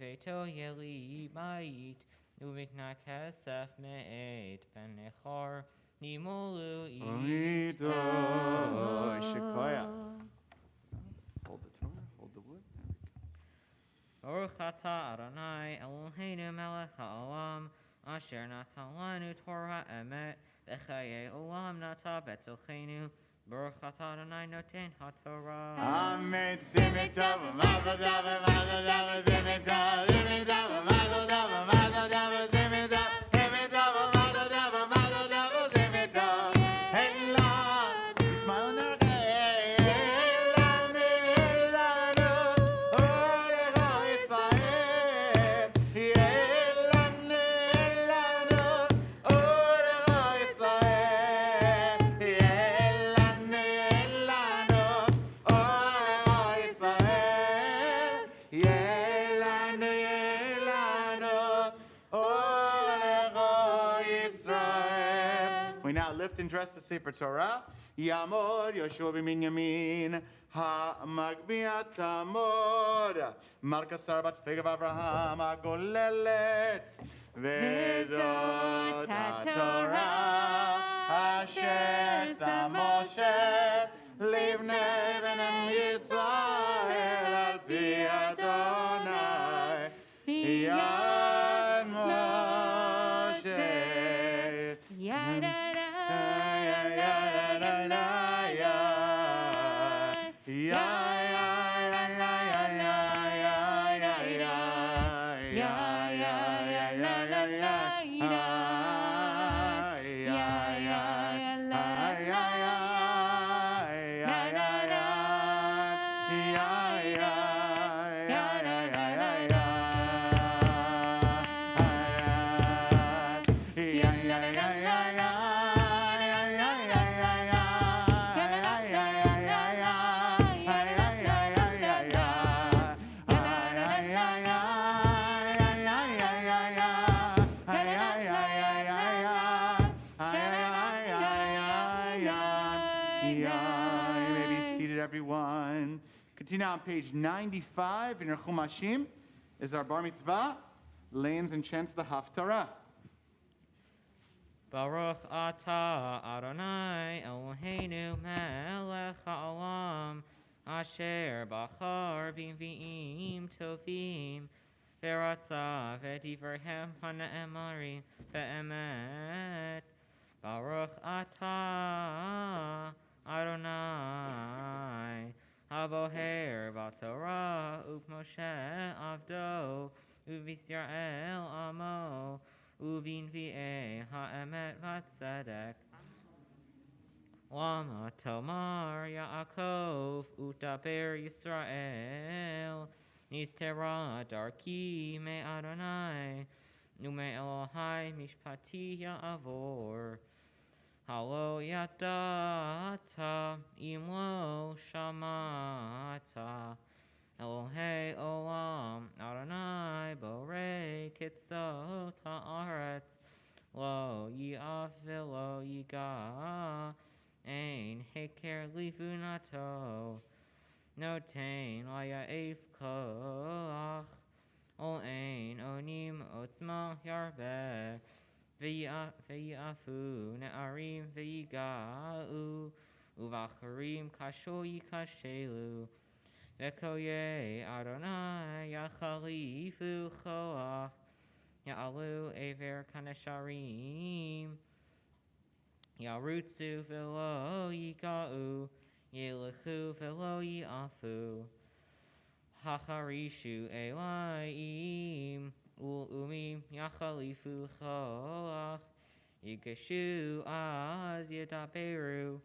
veto yeli bait umikna kesef me'ed ben nechar nimolu ito. Shekoya. Hold the Torah, hold the wood. Baruch atah Adonai Eloheinu melech ha'olam asher natan lanu Torah emet v'chayei olam nata betzochenu. Baruch atah Adonai noten ha'torah. Amen. Zimit tov, mazel tov, mazel tov, zimit tov, zimit tov, mazel tov, mazel tov, zimit tov, zimit tov, mazel tov, mazel tov, zimit tov. Ella, you smile on their head. Elanu, elanu, Orecha Yisrael. Elanu, elanu, Orecha Yisrael. Elanu, elanu, Orecha Yisrael. Elanu, elanu, Orecha Yisrael. We now lift and dress the Sefer Torah. Yamod Yoshua b'Minyamin ha'magbiat tamod Malka Sarbat Figav Avraham ha'golelet וזאת התורה אשר שם משה לבני בני ישראל על פי אדוני יד משה יד Yeah. You may be seated, everyone. Continue on page 95 in your Chumashim is our Bar Mitzvah. Lanes and chants the Haftarah. Baruch atah Adonai Eloheinu melech haolam asher bachar b'nvi'im tovim v'ratza v'divrhem ha'ne'emarim be'emet. Baruch atah Adonai haboher b'torah u'Moshe avdo u'Yisrael amo u'B'nvi'ei ha'emet v'tzedek. Lama tomar Yaakov u'daber Yisrael nistera darki me Adonai u'me Elohai mishpati ya'avor. Halo yadata imlo shamata Elohei olam Adonai borei kitzot ha'aretz lo yi'af v'lo yiga ein heker livunato notain la ya'ef koach ol ein onim otzma yarbeh v'yi'afu ne'arim v'yiga'u uvacharim kasho yikashelu Vekoye Adonai Yachalifu Choach Ya'alu Ever Kanesharim Yarutsu Velo Yika'u Yelechu Velo Yi'afu Hacharishu Elayim Ul'umim Yachalifu Choach Yigashu Az Yedaberu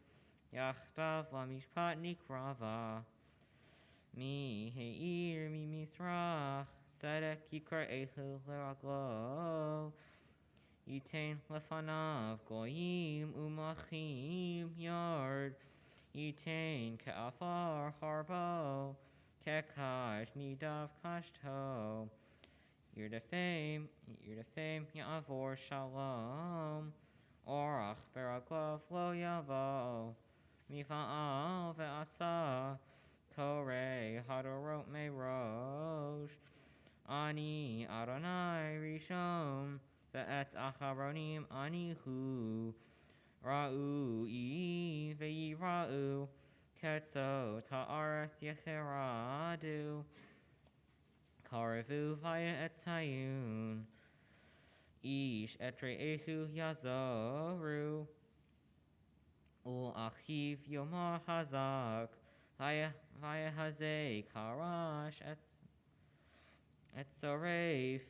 Yachtav Lamishpat Nikrava Mi heir mi misrach Sedek yikra echu leraglo Yitain lefanav goyim umachim yard Yitain ke'afar harbo Ke'kash nidav kashto Yerdefem ya'avor shalom Orach beraglav lo yavo Mifa'al ve'asa Korei hadorot me rosh Ani Adonai Rishon Ve'et acharonim ani hu Ra'u I ve'yira'u Ketzot ha'aretz yecheradu Karevu vaya etayun Ish etre'ehu yazoru Ul achiv yomar hazak Vaya hazei karash et zoreif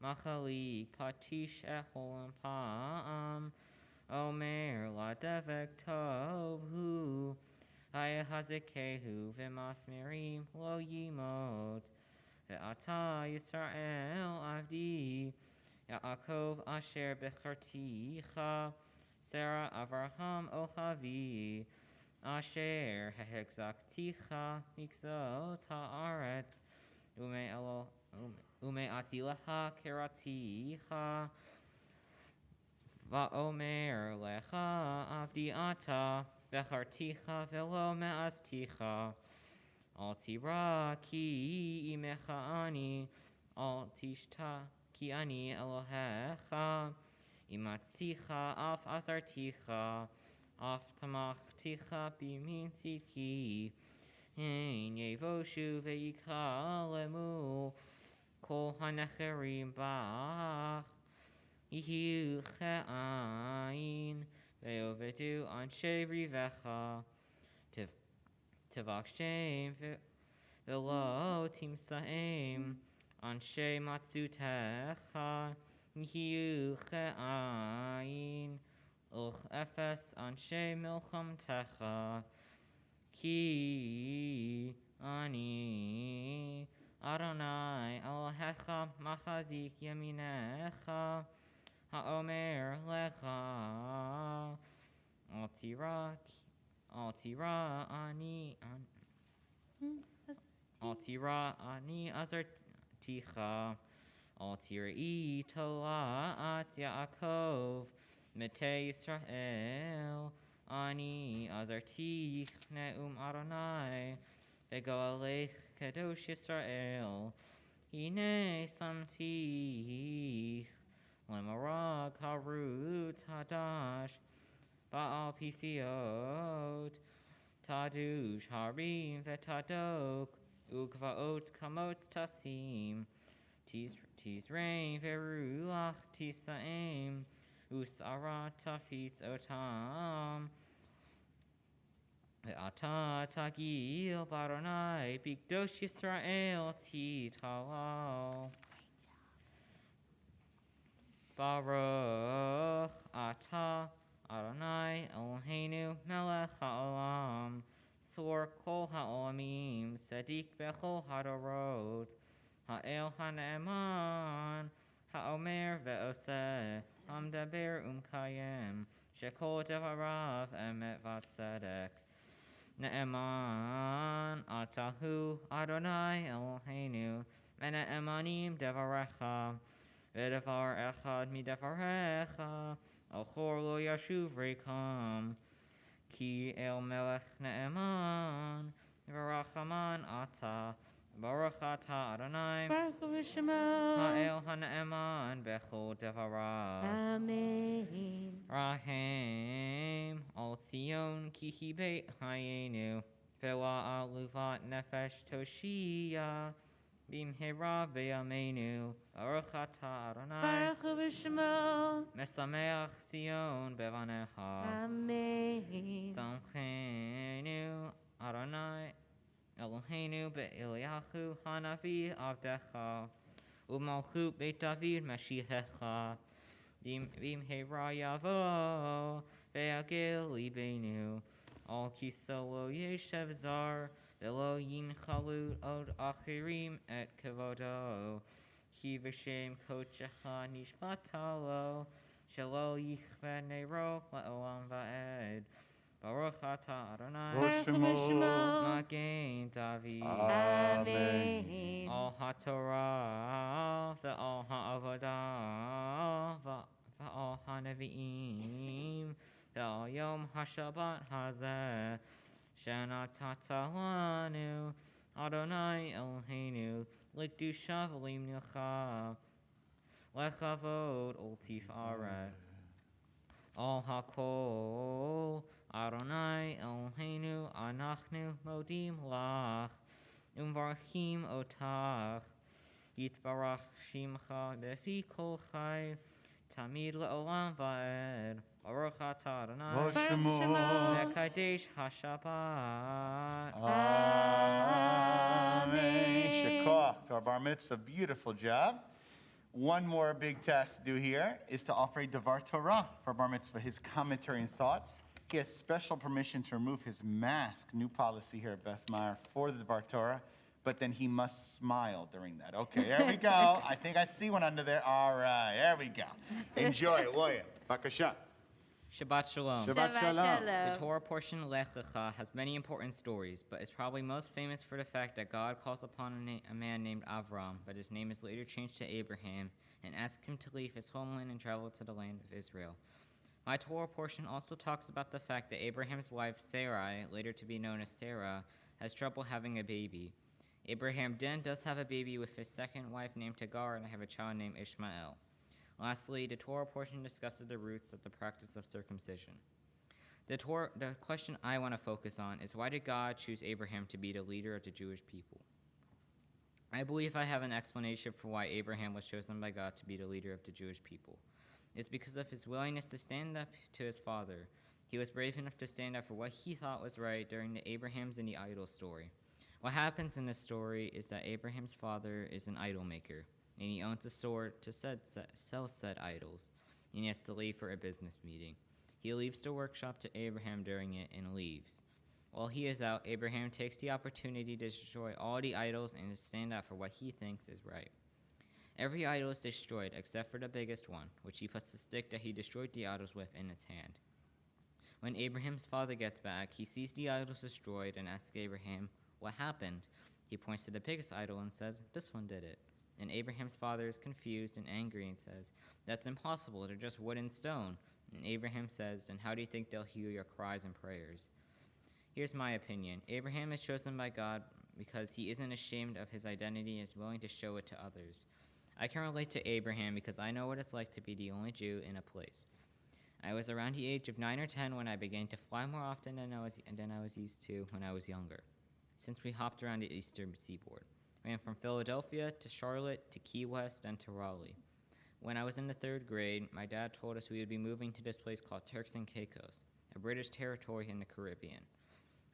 machalik patish eholam pa'am omer la devek tov hu vaya hazekehu v'masmirim lo yimot ve'ata Yisrael avdi Yaakov asher becharticha Sarah Avraham ohavi Asher hehexakticha mikzot haaretz ume atilecha keraticha va'omer lecha avdi ata becharticha velo me'azticha al tira ki imecha ani al tishta ki ani Elohecha imatzticha af azarticha af tamachticha bimin tzidki hein yevoshu ve'ikalemu kol hanecherim bach yihiu che'ain ve'ovedu anshe rivecha tevach shem ve'lo timsaim anshe matzutecha yihiu che'ain Uch efes anshe milcham techa ki ani Adonai Elohecha machazik yaminecha haomer lecha al tira ani azarticha al tira'i to'at Yaakov Mete Yisrael Ani azartich ne'um Adonai, vegoalech kadosh Yisrael, hine samtich, lemarag harut hadash, ba'al pifiot, tadush harim vetadok, ugvaot kamot tasim, tizrein veruach tisaim, usara tafitz otam, ve'ata tagil baronai, bigdosh Yisrael tithalal. Baruch ata Adonai Eloheinu melech ha'olam, sor kol ha'olamim, sadik bechol hadorot, ha'el ha'ne'eman, ha'omer ve'oseh, hamdaber kayem, shekol devarav emet v'tzedek. Ne'eman atahu Adonai Eloheinu, ve'ne'emanim devarecha, ve'devar echad midevarecha, al-chor lo yashuv rekam, ki el melech ne'eman, v'rachaman ata, baruch ata Adonai, Baruch Shemo. ha'el ha'ne'eman bechol devarav. Amen. Rahem al Tzion ki hi beit hayenu, ve'la al luvat nefesh toshia, bimhera ve'amenu, baruch ata Adonai, Baruch Shemo. mesameach Tzion bevanecha. Amen. Samchenu Adonai Eloheinu be'Eliyahu hanavi avdecha, u'malchut beit David mashiachecha, bimhera yavo ve'agil libenu, al kiso lo yeshev zar, ve'lo yinchalu od achirim et kevodo, ki v'shem kochecha nishmatalo, shelo yichve nero le'olam va'ed. Baruch ata Adonai, Baruch Shemo. Magen David, Amen. Al HaTorah, ve'al ha'avodah, ve'al ha'nevi'im, ve'al yom ha'shabbat hazeh, shenatata lanu, Adonai Eloheinu, l'kdusha v'limnucha, lechavod ul tifaret. Al hakol, Adonai Eloheinu, anachnu modim lach, umvarchim otach, yitbarach shimcha befi kol chai, tamid le'olam va'ed, baruch ata Adonai, Baruch Shemo. mekadesh hashabbat. Amen. Shekach to our bar mitzvah. Beautiful job. One more big task to do here is to offer a Devar Torah for bar mitzvah, his commentary and thoughts. He has special permission to remove his mask, new policy here at Beth Meyer, for the Devar Torah, but then he must smile during that. Okay, there we go. I think I see one under there. All right, there we go. Enjoy it, William. Bakasha. Shabbat Shalom. Shabbat Shalom. The Torah portion Lech Lecha has many important stories, but is probably most famous for the fact that God calls upon a man named Avram, but his name is later changed to Abraham, and asks him to leave his homeland and travel to the land of Israel. My Torah portion also talks about the fact that Abraham's wife Sarai, later to be known as Sarah, has trouble having a baby. Abraham then does have a baby with his second wife named Hagar, and have a child named Ishmael. Lastly, the Torah portion discusses the roots of the practice of circumcision. The question I want to focus on is, why did God choose Abraham to be the leader of the Jewish people? I believe I have an explanation for why Abraham was chosen by God to be the leader of the Jewish people. It's because of his willingness to stand up to his father. He was brave enough to stand up for what he thought was right during the Abraham's and the idol story. What happens in this story is that Abraham's father is an idol maker, and he owns a sword to sell said idols, and he has to leave for a business meeting. He leaves the workshop to Abraham during it and leaves. While he is out, Abraham takes the opportunity to destroy all the idols and to stand up for what he thinks is right. Every idol is destroyed except for the biggest one, which he puts the stick that he destroyed the idols with in its hand. When Abraham's father gets back, he sees the idols destroyed and asks Abraham, "What happened?" He points to the biggest idol and says, "This one did it." And Abraham's father is confused and angry and says, "That's impossible, they're just wood and stone." And Abraham says, "Then how do you think they'll hear your cries and prayers?" Here's my opinion. Abraham is chosen by God because he isn't ashamed of his identity and is willing to show it to others. I can relate to Abraham because I know what it's like to be the only Jew in a place. I was around the age of 9 or 10 when I began to fly more often than I was used to when I was younger, since we hopped around the eastern seaboard. I ran from Philadelphia to Charlotte to Key West and to Raleigh. When I was in the 3rd grade, my dad told us we would be moving to this place called Turks and Caicos, a British territory in the Caribbean.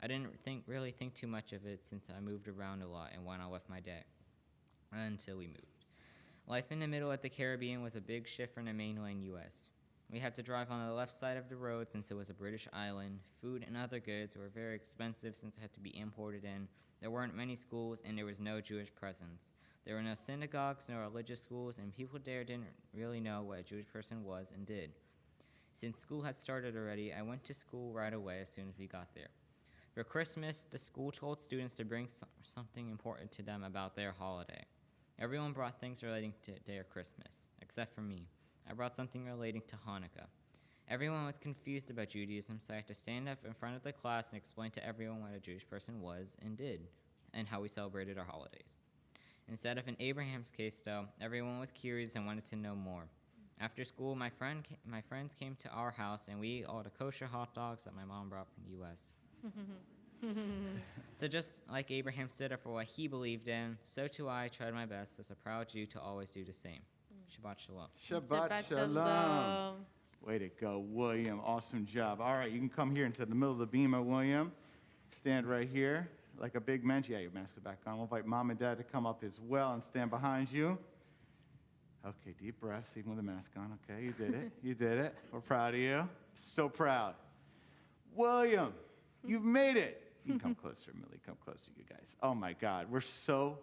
I didn't really think too much of it since I moved around a lot and when I left my dad until we moved. Life in the middle of the Caribbean was a big shift from the mainland U.S. We had to drive on the left side of the road since it was a British island. Food and other goods were very expensive since it had to be imported in. There weren't many schools, and there was no Jewish presence. There were no synagogues, no religious schools, and people there didn't really know what a Jewish person was and did. Since school had started already, I went to school right away as soon as we got there. For Christmas, the school told students to bring something important to them about their holiday. Everyone brought things relating to their Christmas, except for me. I brought something relating to Hanukkah. Everyone was confused about Judaism, so I had to stand up in front of the class and explain to everyone what a Jewish person was and did, and how we celebrated our holidays. Instead of in Abraham's case, though, everyone was curious and wanted to know more. After school, my friends came to our house, and we ate all the kosher hot dogs that my mom brought from the U.S. So just like Abraham stood up for what he believed in, so too I tried my best as a proud Jew to always do the same. Shabbat shalom. Shabbat shalom. Way to go, William. Awesome job. All right, you can come here into the middle of the bima, William. Stand right here like a big man. Yeah, your mask is back on. We'll invite mom and dad to come up as well and stand behind you. Okay, deep breaths, even with a mask on. Okay, you did it. You did it. We're proud of you. So proud. William, you've made it. You can come closer, Millie. Come closer, you guys. Oh, my God. We're so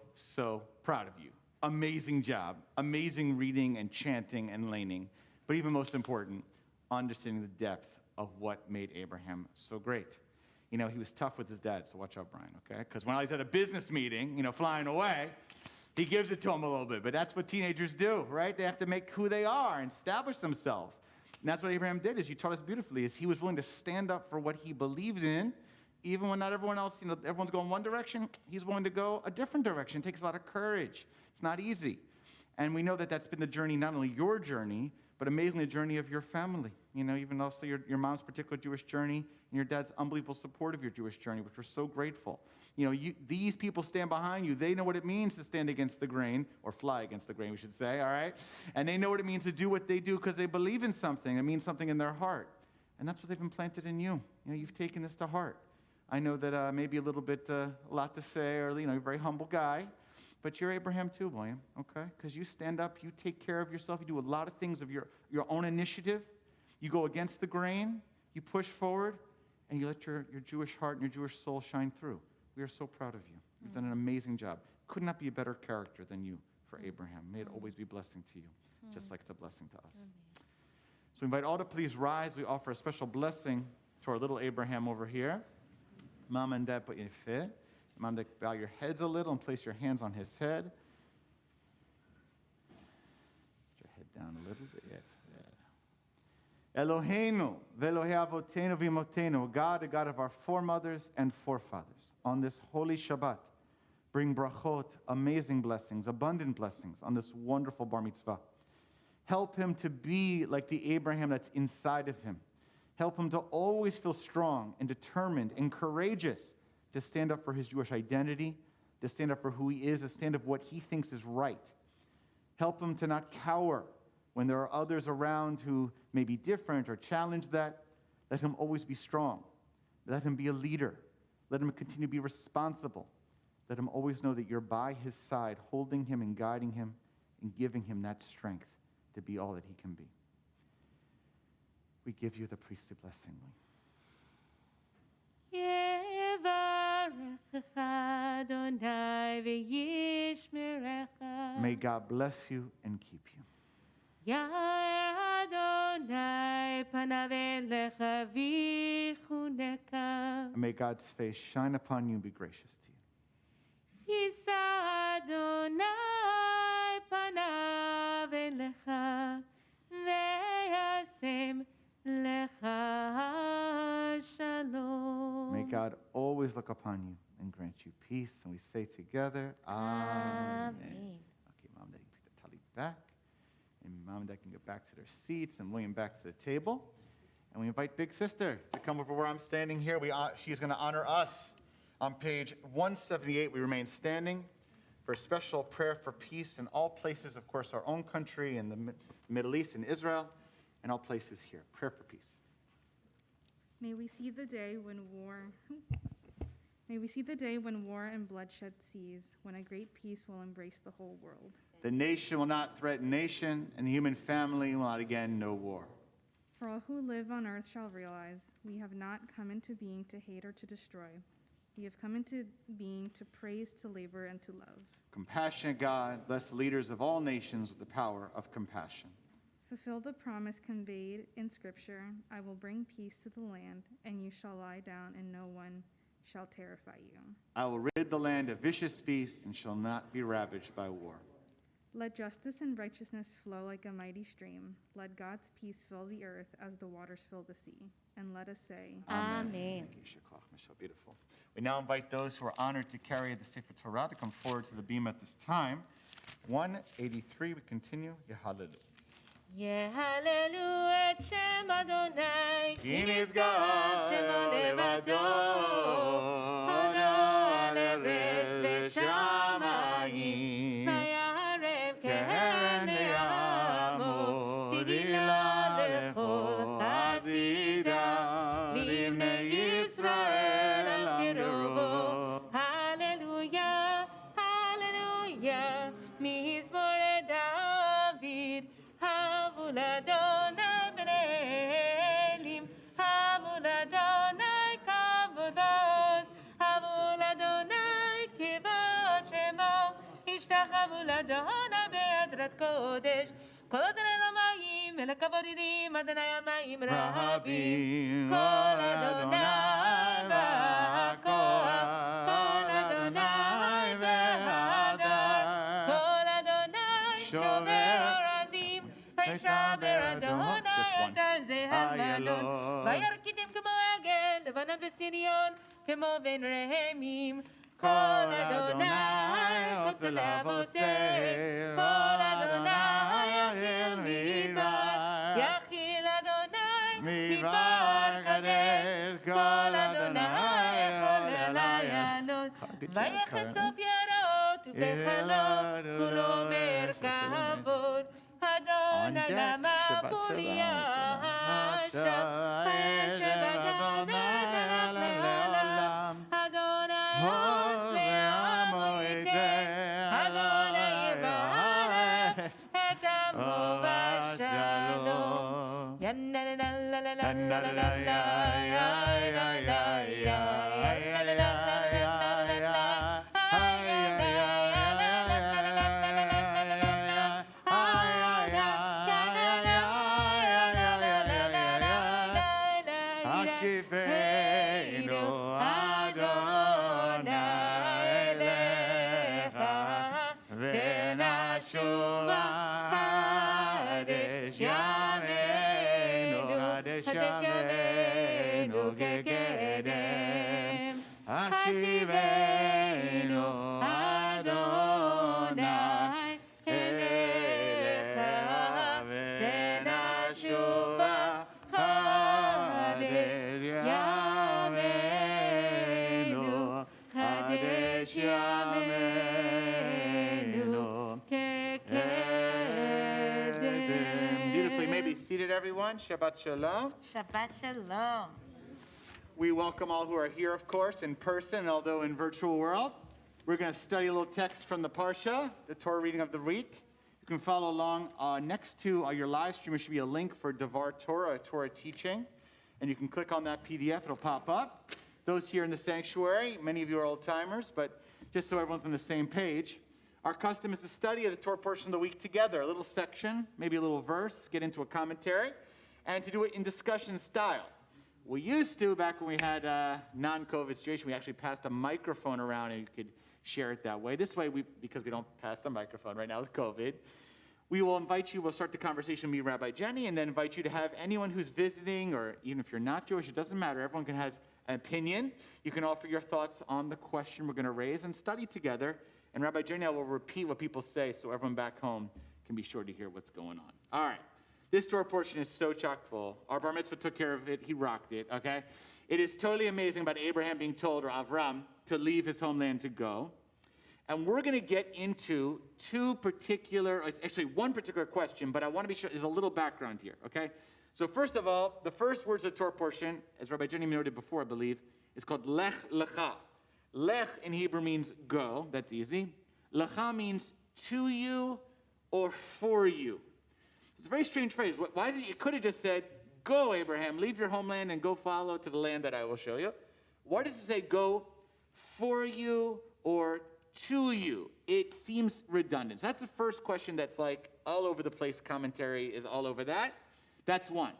proud of you. Amazing job. Amazing reading and chanting and laning. But even most important, understanding the depth of what made Abraham so great. You know, he was tough with his dad, so watch out, Brian, okay? Because when I was at a business meeting, flying away, he gives it to him a little bit. But that's what teenagers do, right? They have to make who they are and establish themselves. And that's what Abraham did, as you taught us beautifully, is he was willing to stand up for what he believed in, even when not everyone else, everyone's going one direction, he's willing to go a different direction. It takes a lot of courage. It's not easy. And we know that that's been the journey, not only your journey, but amazingly the journey of your family. Even also your mom's particular Jewish journey and your dad's unbelievable support of your Jewish journey, which we're so grateful. These people stand behind you. They know what it means to stand against the grain, or fly against the grain, we should say, all right? And they know what it means to do what they do because they believe in something. It means something in their heart. And that's what they've implanted in you. You've taken this to heart. I know that maybe a little bit, a lot to say, or, you're a very humble guy. But you're Abraham too, William, okay? Because you stand up, you take care of yourself, you do a lot of things of your own initiative. You go against the grain, you push forward, and you let your Jewish heart and your Jewish soul shine through. We are so proud of you. You've done an amazing job. Could not be a better character than you for Abraham. May it always be a blessing to you, just like it's a blessing to us. So we invite all to please rise. We offer a special blessing to our little Abraham over here. Mom and Dad, put your fit. Mom, bow your heads a little and place your hands on his head. Put your head down a little bit. Yes. Eloheinu ve'Elohei avotenu v'imotenu, God, the God of our foremothers and forefathers, on this holy Shabbat, bring brachot, amazing blessings, abundant blessings on this wonderful bar mitzvah. Help him to be like the Abraham that's inside of him. Help him to always feel strong and determined and courageous to stand up for his Jewish identity, to stand up for who he is, to stand up for what he thinks is right. Help him to not cower when there are others around who may be different or challenge that. Let him always be strong. Let him be a leader. Let him continue to be responsible. Let him always know that you're by his side, holding him and guiding him and giving him that strength to be all that he can be. We give you the priestly blessing. May God bless you and keep you. And may God's face shine upon you and be gracious to you. God always look upon you and grant you peace. And we say together, Amen. Okay, Mom and Dad can put the talit back. And Mom and Dad can get back to their seats and William back to the table. And we invite Big Sister to come over where I'm standing here. She's going to honor us. On page 178, we remain standing for a special prayer for peace in all places, of course, our own country and the Middle East and Israel, and all places here. Prayer for peace. May we see the day when war and bloodshed cease, when a great peace will embrace the whole world. The nation will not threaten nation, and the human family will not again know war. For all who live on earth shall realize we have not come into being to hate or to destroy. We have come into being to praise, to labor, and to love. Compassionate God, bless the leaders of all nations with the power of compassion. Fulfill the promise conveyed in Scripture, I will bring peace to the land, and you shall lie down, and no one shall terrify you. I will rid the land of vicious beasts and shall not be ravaged by war. Let justice and righteousness flow like a mighty stream. Let God's peace fill the earth as the waters fill the sea. And let us say, Amen. Thank you, Shekach, Michelle. Beautiful. We now invite those who are honored to carry the Sefer Torah to come forward to the beam at this time. 183, we continue. Yehalelu. יהללו את שם אדוני, כי נשגב שמו לבדו, הודו על ארץ ושמיים, ויערב קרן לעמו, תהילה לכל חסידה, לבני ישראל על קרובו, הללויה, הללויה, מזמור דוד, הבו לאדוני בני-אלים, הבו לאדוני כבוד עוז, הבו לאדוני כבוד שמו, השתחוו לאדוני בהדרת קודש, כל אדוני למים ולכבודים, אדוני המים רבים, כל אדוני והכוח, כל אדוני והדר, כל אדוני שובר וישבר אדוני את ארזי הלבנון, וירקידם כמו עגל, לבנון וסיריון, כמו בן רהמים. כל אדוני עושה לאבותיך, כל אדוני יחיל מדבר, יחיל אדוני מדבר קדש, כל אדוני יכול אלי עלות, ויחשוף יראות ופחלות, כולו מרכבות. Adonai lama puria hashem, Hashem Adonai melech leolam, Adonai oz le'amo yiteh, Adonai yirbarech et amo v'shalom. Yanna la la la la la la la la Hashivenu Adonai Elecha V'nashuva Kadesh Yamenu Kadesh Yamenu Kekedem. Beautifully, you may be seated, everyone. Shabbat Shalom. Shabbat Shalom. We welcome all who are here, of course, in person, although in virtual world. We're going to study a little text from the Parsha, the Torah reading of the week. You can follow along next to your live stream. There should be a link for Devar Torah, a Torah teaching. And you can click on that PDF. It'll pop up. Those here in the sanctuary, many of you are old-timers, but just so everyone's on the same page, our custom is to study the Torah portion of the week together, a little section, maybe a little verse, get into a commentary, and to do it in discussion style. We used to, back when we had a non-COVID situation, we actually passed a microphone around and you could share it that way. This way, because we don't pass the microphone right now with COVID, we will invite you, we'll start the conversation with me, Rabbi Jenny, and then invite you to have anyone who's visiting, or even if you're not Jewish, it doesn't matter. Everyone can have opinion. You can offer your thoughts on the question we're going to raise and study together. And Rabbi Jenny will repeat what people say so everyone back home can be sure to hear what's going on. All right. This Torah portion is so chock full. Our bar mitzvah took care of it. He rocked it, okay? It is totally amazing about Abraham being told, or Avram, to leave his homeland to go. And we're going to get into one particular question, but I want to be sure there's a little background here, okay? So first of all, the first words of the Torah portion, as Rabbi Jenny noted before, I believe, is called Lech Lecha. Lech in Hebrew means go, that's easy. Lecha means to you or for you. It's a very strange phrase. Why is it? It could have just said, go, Abraham, leave your homeland and go follow to the land that I will show you. Why does it say go for you or to you? It seems redundant. So that's the first question that's like all over the place. Commentary is all over that. That's one.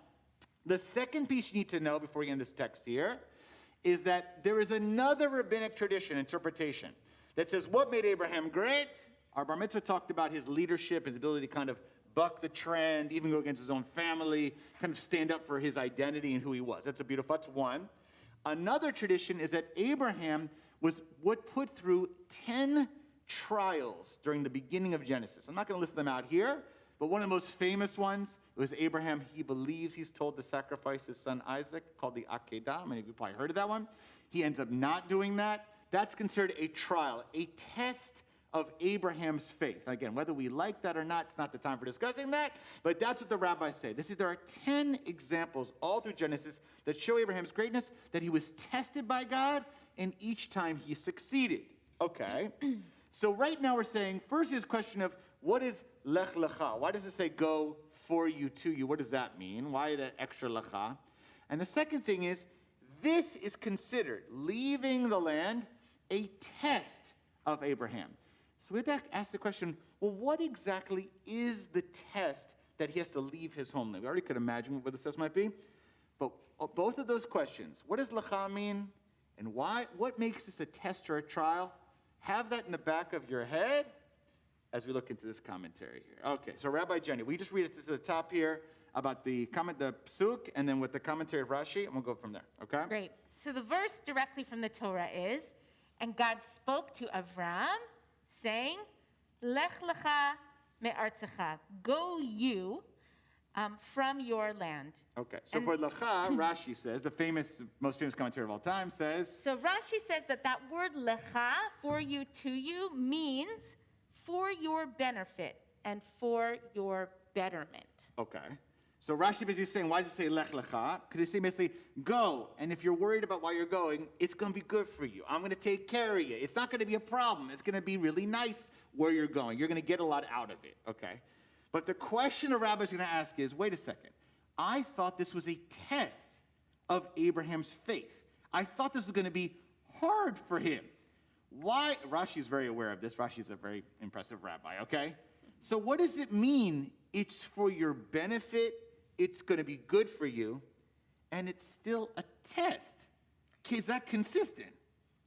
The second piece you need to know before you end this text here is that there is another rabbinic tradition interpretation that says what made Abraham great. Our bar mitzvah talked about his leadership, his ability to kind of buck the trend, even go against his own family, kind of stand up for his identity and who he was. That's one. Another tradition is that Abraham was put through 10 trials during the beginning of Genesis. I'm not going to list them out here, but one of the most famous ones was Abraham. He believes he's told to sacrifice his son Isaac, called the Akedah. Many of you probably heard of that one. He ends up not doing that. That's considered a trial, a test of Abraham's faith. Again, whether we like that or not, it's not the time for discussing that, but that's what the rabbis say. There are 10 examples all through Genesis that show Abraham's greatness, that he was tested by God, and each time he succeeded. Okay, so right now we're saying, first is question of, what is lech lecha? Why does it say go for you, to you? What does that mean? Why that extra lecha? And the second thing is, this is considered, leaving the land, a test of Abraham. So we have to ask the question, well, what exactly is the test that he has to leave his homeland? We already could imagine what the test might be. But both of those questions, what does lecha mean? And why? What makes this a test or a trial? Have that in the back of your head as we look into this commentary here. Okay, so Rabbi Jenny, we just read it to the top here about the psuk, and then with the commentary of Rashi, and we'll go from there, okay? Great. So the verse directly from the Torah is, and God spoke to Avram, saying, Lech lecha me'artzecha, go you from your land. Okay, so for lecha, Rashi says, most famous commentary of all time says. So Rashi says that word lecha, for you, to you, means for your benefit and for your betterment. Okay. So Rashi basically saying, why does it say lech lecha? Because they say basically, go. And if you're worried about why you're going, it's going to be good for you. I'm going to take care of you. It's not going to be a problem. It's going to be really nice where you're going. You're going to get a lot out of it, okay? But the question a rabbi is going to ask is, wait a second. I thought this was a test of Abraham's faith. I thought this was going to be hard for him. Why? Rashi is very aware of this. Rashi is a very impressive rabbi, okay? So what does it mean? It's for your benefit. It's going to be good for you. And it's still a test. Okay, is that consistent?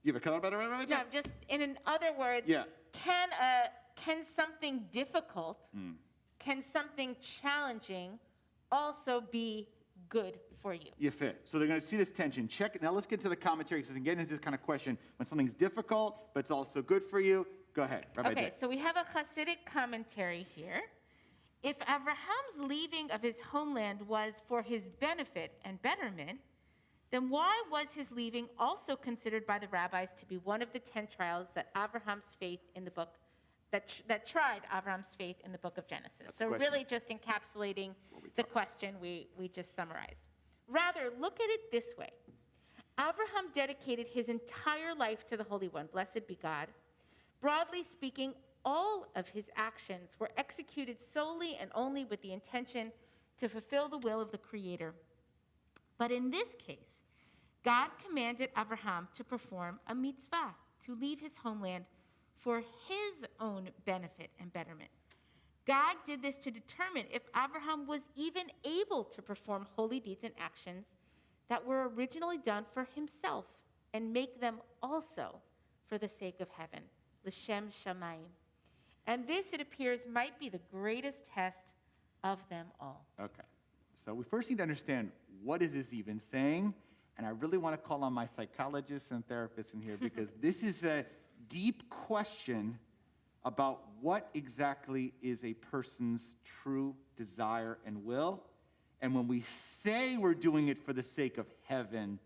You have a color about it, Rabbi? No, just in other words, can something difficult, can something challenging also be good for you? You fit. So they're going to see this tension. Check it. Now let's get to the commentary because again, it's this kind of question. When something's difficult, but it's also good for you, go ahead, Rabbi Okay, Jay. so we have a Hasidic commentary here. If Abraham's leaving of his homeland was for his benefit and betterment, then why was his leaving also considered by the rabbis to be one of the 10 trials that Abraham's faith in the book that tried Abraham's faith in the book of Genesis? So really just encapsulating the question we just summarized. Rather, look at it this way. Abraham dedicated his entire life to the Holy One, blessed be God. Broadly speaking, all of his actions were executed solely and only with the intention to fulfill the will of the Creator. But in this case, God commanded Abraham to perform a mitzvah, to leave his homeland for his own benefit and betterment. God did this to determine if Abraham was even able to perform holy deeds and actions that were originally done for himself and make them also for the sake of heaven, l'shem shamayim. And this, it appears, might be the greatest test of them all. Okay. So we first need to understand what is this even saying, And I really want to call on my psychologists and therapists in here because this is a deep question about what exactly is a person's true desire and will. And when we say we're doing it for the sake of heaven,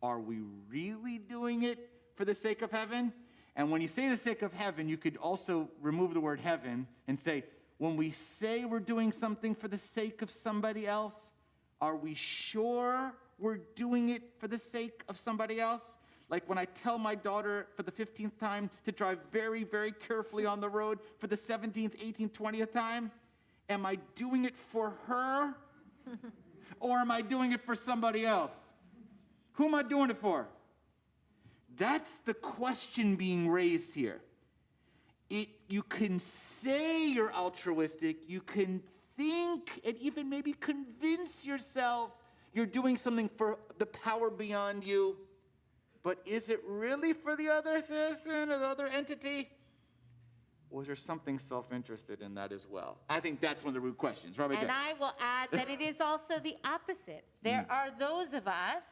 are we really doing it for the sake of heaven? And when you say the sake of heaven, you could also remove the word heaven and say, when we say we're doing something for the sake of somebody else, are we sure we're doing it for the sake of somebody else? Like when I tell my daughter for the 15th time to drive very, very carefully on the road for the 17th, 18th, 20th time, am I doing it for her or am I doing it for somebody else? Who am I doing it for? That's the question being raised here. You can say you're altruistic, you can think and even maybe convince yourself you're doing something for the power beyond you, but is it really for the other person or the other entity? Or is there something self-interested in that as well? I think that's one of the root questions. Rabbi And Jack. I will add that it is also the opposite. There are those of us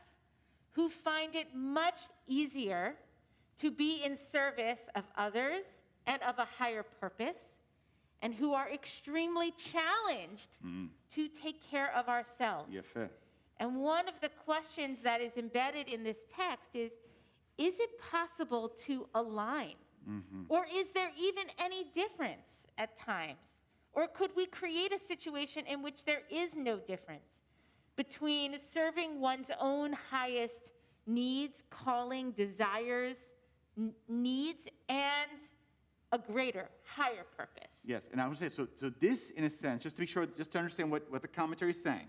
who find it much easier to be in service of others and of a higher purpose, and who are extremely challenged to take care of ourselves. And one of the questions that is embedded in this text is it possible to align? Or is there even any difference at times? Or could we create a situation in which there is no difference between serving one's own highest needs, calling, desires, needs, and a greater, higher purpose? Yes, and I would say, so this, in a sense, just to be sure, just to understand what the commentary is saying,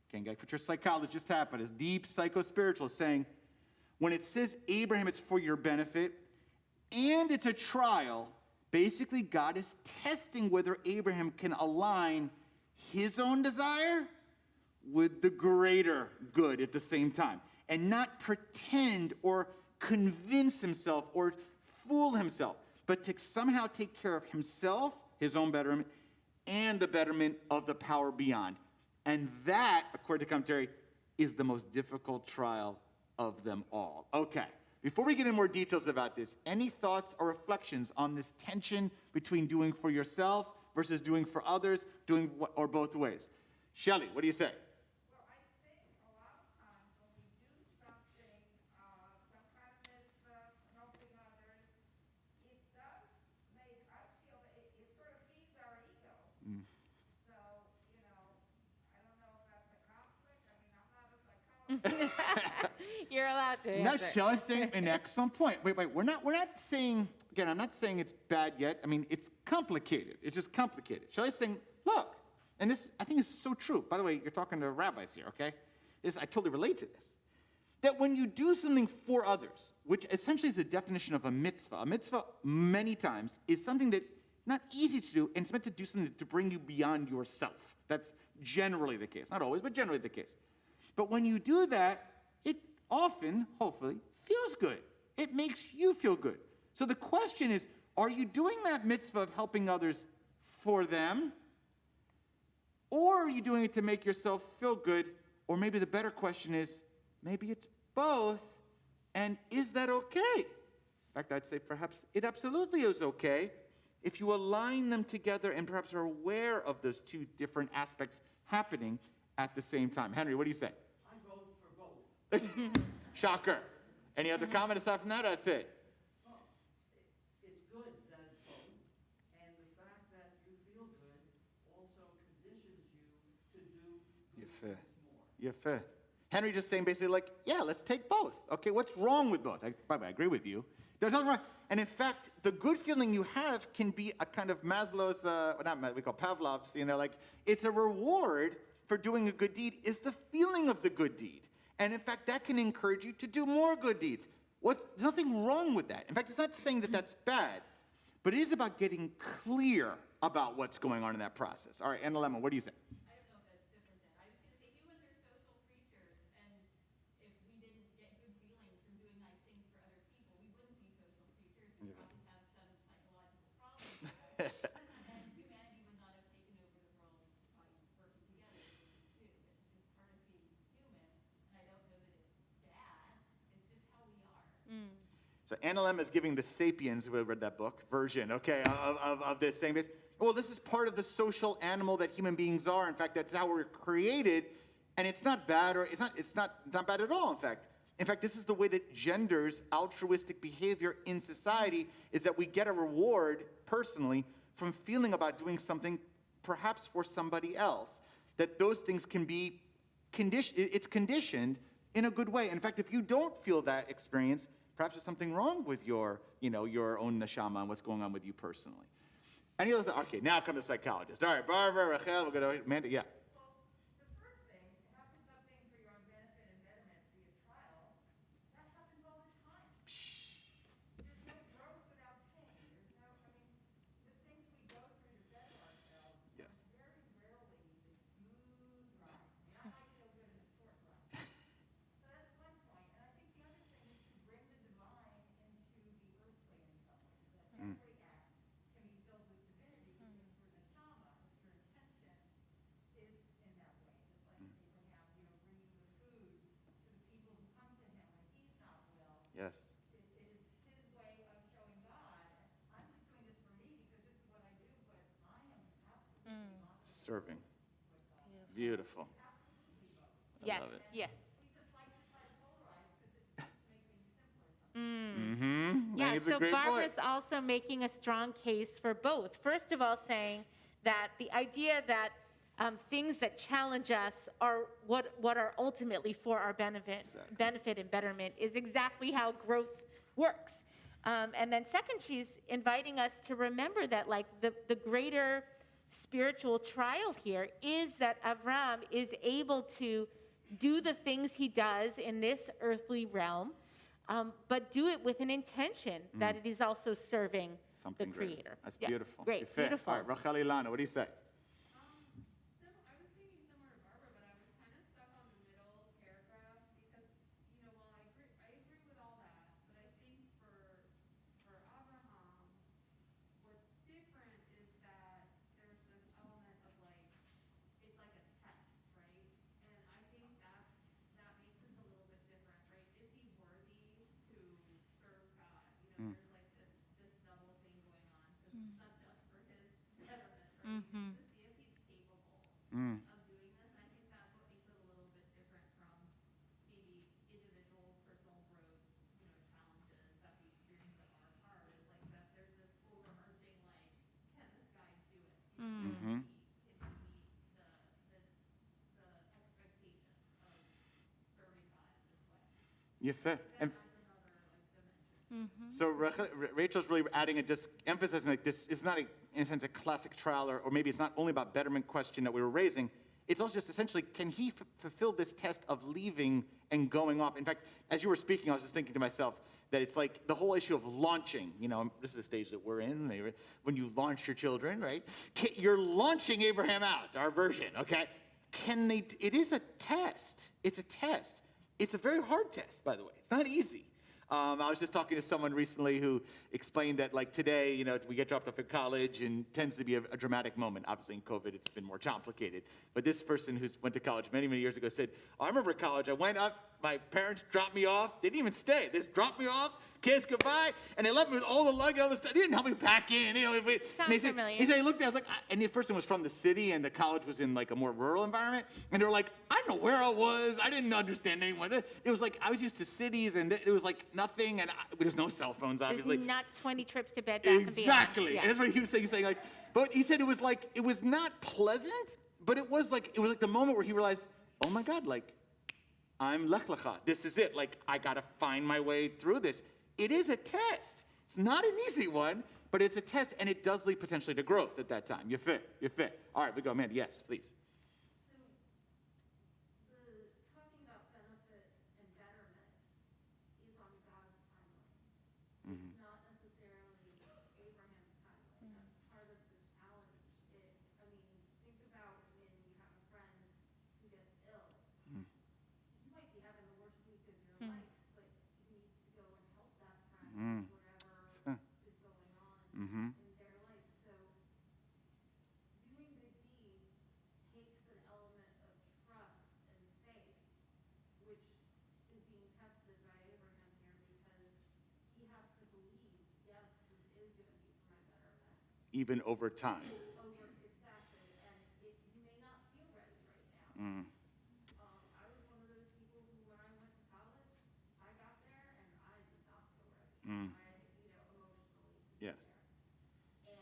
okay, get what your psychologist have, but it's deep psycho-spiritual, saying, when it says Abraham, it's for your benefit, and it's a trial, basically God is testing whether Abraham can align his own desire with the greater good at the same time, and not pretend or convince himself or fool himself, but to somehow take care of himself, his own betterment, and the betterment of the power beyond. And that, according to commentary, is the most difficult trial of them all. Okay, before we get into more details about this, any thoughts or reflections on this tension between doing for yourself versus doing for others, doing or both ways? Shelley, what do you say? You're allowed to. No, Shelley's saying an excellent point. Wait, we're not saying, again, I'm not saying it's bad yet. I mean, it's complicated. It's just complicated. Shelley's saying, look, and this, I think, is so true. By the way, you're talking to rabbis here, okay? I totally relate to this. That when you do something for others, which essentially is the definition of a mitzvah many times is something that not easy to do, and it's meant to do something to bring you beyond yourself. That's generally the case. Not always, but generally the case. But when you do that, it often, hopefully, feels good. It makes you feel good. So the question is, are you doing that mitzvah of helping others for them? Or are you doing it to make yourself feel good? Or maybe the better question is, maybe it's both, and is that okay? In fact, I'd say perhaps it absolutely is okay if you align them together and perhaps are aware of those two different aspects happening at the same time. Henry, what do you say? I vote for both. Shocker. Any other comment aside from that? That's it. Well, it's good that it's both, and the fact that you feel good also conditions you to do good more. Yafeh. Henry just saying basically like, yeah, let's take both. Okay, what's wrong with both? By the way, I agree with you. There's nothing wrong. And in fact, the good feeling you have can be a kind of Maslow's, we call Pavlov's, like it's a reward for doing a good deed is the feeling of the good deed. And in fact, that can encourage you to do more good deeds. There's nothing wrong with that. In fact, it's not saying that that's bad, but it is about getting clear about what's going on in that process. All right, Anna Lemon, what do you say? So NLM is giving the Sapiens, who read that book, version, okay, of this saying, well, this is part of the social animal that human beings are. In fact, that's how we're created, and it's not bad, or it's not bad at all, in fact. In fact, this is the way that genders altruistic behavior in society, is that we get a reward, personally, from feeling about doing something perhaps for somebody else. That those things can be it's conditioned in a good way. In fact, if you don't feel that experience, perhaps there's something wrong with your own neshama and what's going on with you personally. Any other thing? Okay, now come the psychologist. All right, Barbara, Rachel, we're going to Amanda. Yeah. Yes. It is his way of showing God, I'm just doing this for me because this is what I do, but I am absolutely not Serving. Beautiful. Yes, love it. yes. We just like to try to polarize because it seems to make things simpler. Yeah, It's a so great Barbara's point. also making a strong case for both. First of all, saying that the idea that things that challenge us are what are ultimately for our benefit and betterment is exactly how growth works. And then second, she's inviting us to remember that like the greater spiritual trial here is that Avram is able to do the things he does in this earthly realm, but do it with an intention that it is also serving Something the great. Creator. That's Yeah, beautiful. Great, Yefeh. beautiful. All right, Rachel Ilana, what do you say? Mm-hmm. Of doing this, I think that's what makes it a little bit different from maybe individual personal growth, challenges that we experience that are hard. Is like that there's this overarching like, can this guy do it? Mm-hmm. Can he meet the expectations of serving God this way? Yefeh. And That's another dimension. so Rachel's really adding just emphasizing like this is not in a sense a classic trial, or maybe it's not only about betterment question that we were raising. It's also just essentially, can he fulfill this test of leaving and going off? In fact, as you were speaking, I was just thinking to myself that it's like the whole issue of launching. This is the stage that we're in, when you launch your children, right? You're launching Abraham out, our version, okay? It is a test. It's a test. It's a very hard test, by the way. It's not easy. I was just talking to someone recently who explained that, like today, we get dropped off at college and tends to be a dramatic moment. Obviously, in COVID, it's been more complicated. But this person who went to college many, many years ago said, I remember college, I went up, my parents dropped me off. They didn't even stay. They just dropped me off, kissed goodbye, and they left me with all the luggage and all the stuff. They didn't help me pack in. Sounds familiar. He said, he looked at it, I was like, and this person was from the city, and the college was in like a more rural environment. And they were like, I don't know where I was. I didn't understand anyone. It was like, I was used to cities, and it was like nothing, and there's no cell phones, obviously. There's not 20 trips to bed back and beyond. Exactly. Yeah. And that's what he was saying. He's saying, like, but he said it was not pleasant, but it was like the moment where he realized, oh my God, like, I'm Lech Lecha. This is it. Like, I got to find my way through this. It is a test. It's not an easy one, but it's a test, and it does lead potentially to growth at that time. You're fit. All right, we go, Amanda. Yes, please. Talking about benefit and betterment is on God's timeline. Mm-hmm. It's not necessarily Abraham's timeline. That's part of the challenge. Think about when you have a friend who gets ill. You might be having the worst week of your life, but you need to go and help that friend with whatever is going on in their life. So doing good deeds even over time. Exactly, and you may not feel ready right now. I was one of those people who, when I went to college, I got there and I did not feel ready. Emotionally. Yes. And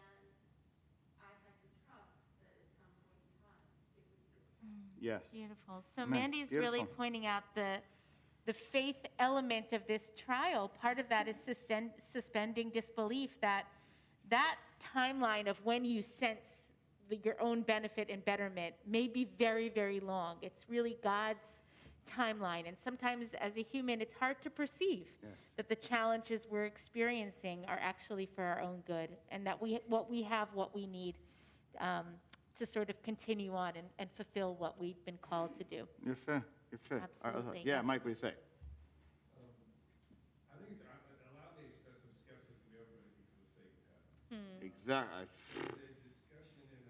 I had to trust that at some point in time it would be okay. Yes. Beautiful. So Amen. Mandy's really Beautiful. pointing out the faith element of this trial. Part of that is suspending disbelief that timeline of when you sense your own benefit and betterment may be very, very long. It's really God's timeline. And sometimes as a human, it's hard to perceive that the challenges we're experiencing are actually for our own good, and that what we need to sort of continue on and fulfill what we've been called to do. You're fair. Absolutely. Yeah, Mike, what do you say? I think it allowed me to express some skepticism of everybody for the sake of heaven. Exactly. There's a discussion in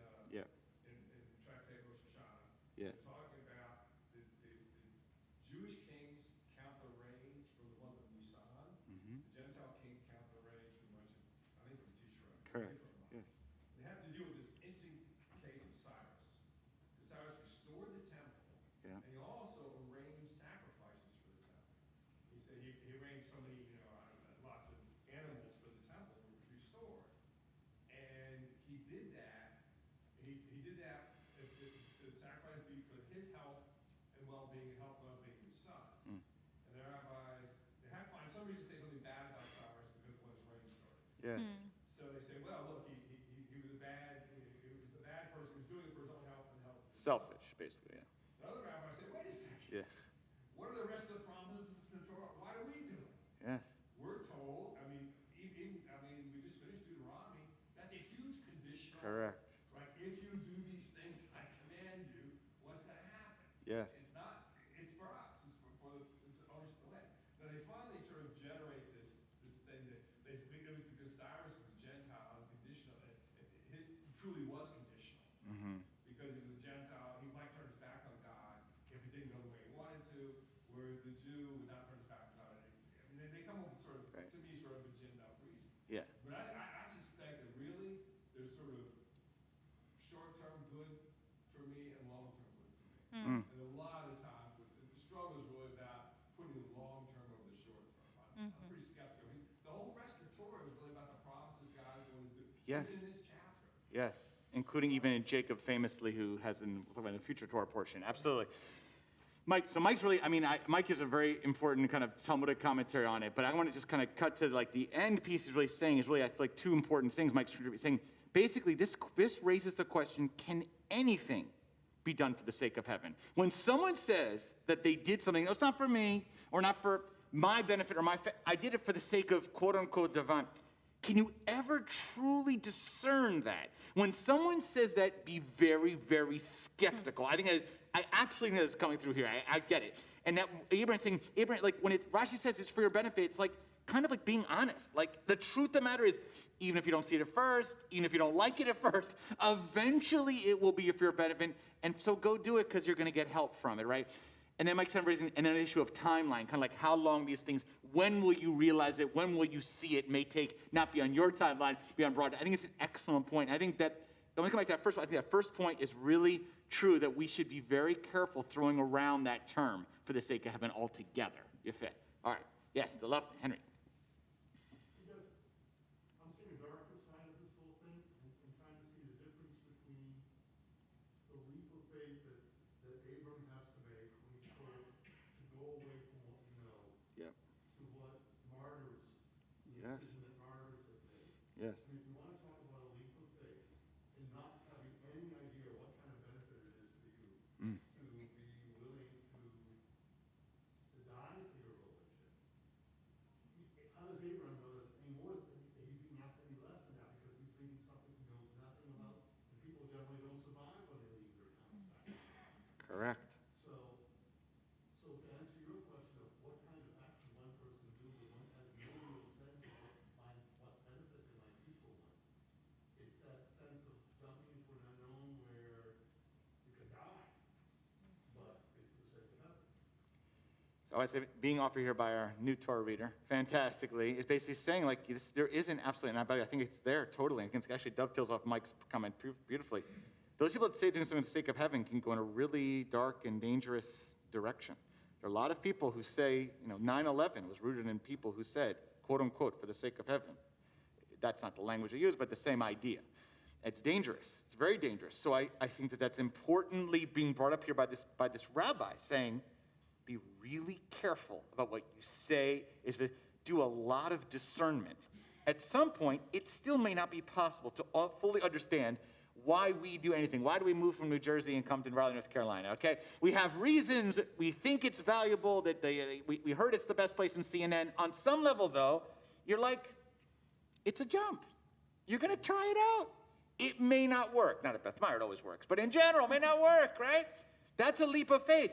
Tractate Rosh Hashanah talking about the Jewish kings count their reigns from the month of Nisan. The Gentile kings count their reigns from the month of, I think, from Tishrei. Correct. Yes. They have to deal with this interesting case of Cyrus. Cyrus restored the temple, and he also arranged sacrifices for the temple. He said he arranged so many, lots of animals for the temple restored, and he did that. He did that. The sacrifice be for his health and well-being, and health and well-being of his sons. And the rabbis, they have to find some reason to say something bad about Cyrus because of when his reign started. Yes. So they say, well, look, he was a bad, he was the bad person. He was doing it for his own health and health. Selfish, basically, yeah. Another rabbi said, wait a second. Yeah. What are the rest of the promises in the Torah? Why do we do it? Yes. We're told, we just finished Deuteronomy. That's a huge conditional. Correct. Right? If you do these things I command you, what's going to happen? Yes. It's not, it's for us. It's for the ownership of the land. Now they finally sort of generate this thing that it was because Cyrus is a Gentile, unconditional. His truly was conditional. Because he was a Gentile, he might turn his back on God if it didn't go the way he wanted to, whereas the Jew would not turn his back on God. They come up with sort of, to me, sort of a ginned up reason. Yeah. But I suspect that really there's sort of short-term good for me and long-term good for me. And a lot of times, the struggle is really about putting the long-term over the short-term. I'm pretty skeptical. The whole rest of the Torah is really about the promises God is going to do. Yes. Even in this chapter. Yes. Including even in Jacob famously, who has in the future Torah portion. Absolutely. Mike, so Mike's really, Mike is a very important kind of Talmudic commentary on it, but I want to just kind of cut to like the end piece he's really saying is really, I feel like, two important things Mike's saying. Basically, this raises the question, can anything be done for the sake of heaven? When someone says that they did something, no, it's not for me, or not for my benefit, or I did it for the sake of quote-unquote divine, can you ever truly discern that? When someone says that, be very, very skeptical. I absolutely think that's coming through here. I get it. And that Abraham's saying, like when Rashi says it's for your benefit, it's like kind of like being honest. Like the truth of the matter is, even if you don't see it at first, even if you don't like it at first, eventually it will be for your benefit. And so go do it because you're going to get help from it, right? And then Mike's raising an issue of timeline, kind of like how long these things, when will you realize it, when will you see it, may take, not be on your timeline, be on broad. I think it's an excellent point. I think that, when we come back to that first one, I think that first point is really true, that we should be very careful throwing around that term for the sake of heaven altogether. You fit. All right. Yes, the left, Henry. I'm seeing the darker side of this whole thing and trying to see the difference between the leap of faith that Abram has to make when he's told to go away from what you know to what martyrs, the decision that martyrs have made. Yes. And if you want to talk about a leap of faith and not having any idea what kind of benefit it is for you to be willing to die for your religion, how does Abraham know this any more? He didn't have to any less than that because he's leaving something he knows nothing about, and people generally don't survive when they leave their towns back. Correct. So to answer your question of what kind of action one person do when one has no real sense of what benefit they might be for one, it's that sense of jumping into an unknown where you could die, but it's for the sake of heaven. So I say being offered here by our new Torah reader, fantastically, is basically saying like there isn't absolutely, and I think it's there totally. I think it actually dovetails off Mike's comment beautifully. Those people that say doing something for the sake of heaven can go in a really dark and dangerous direction. There are a lot of people who say, 9/11 was rooted in people who said, quote unquote, for the sake of heaven. That's not the language they use, but the same idea. It's dangerous. It's very dangerous. So I think that that's importantly being brought up here by this rabbi saying, be really careful about what you say. Do a lot of discernment. At some point, it still may not be possible to fully understand why we do anything. Why do we move from New Jersey and come to Raleigh, North Carolina, okay? We have reasons. We think it's valuable. That we heard it's the best place in CNN. On some level, though, you're like, it's a jump. You're going to try it out. It may not work. Not at Beth Meyer, it always works. But in general, it may not work, right? That's a leap of faith.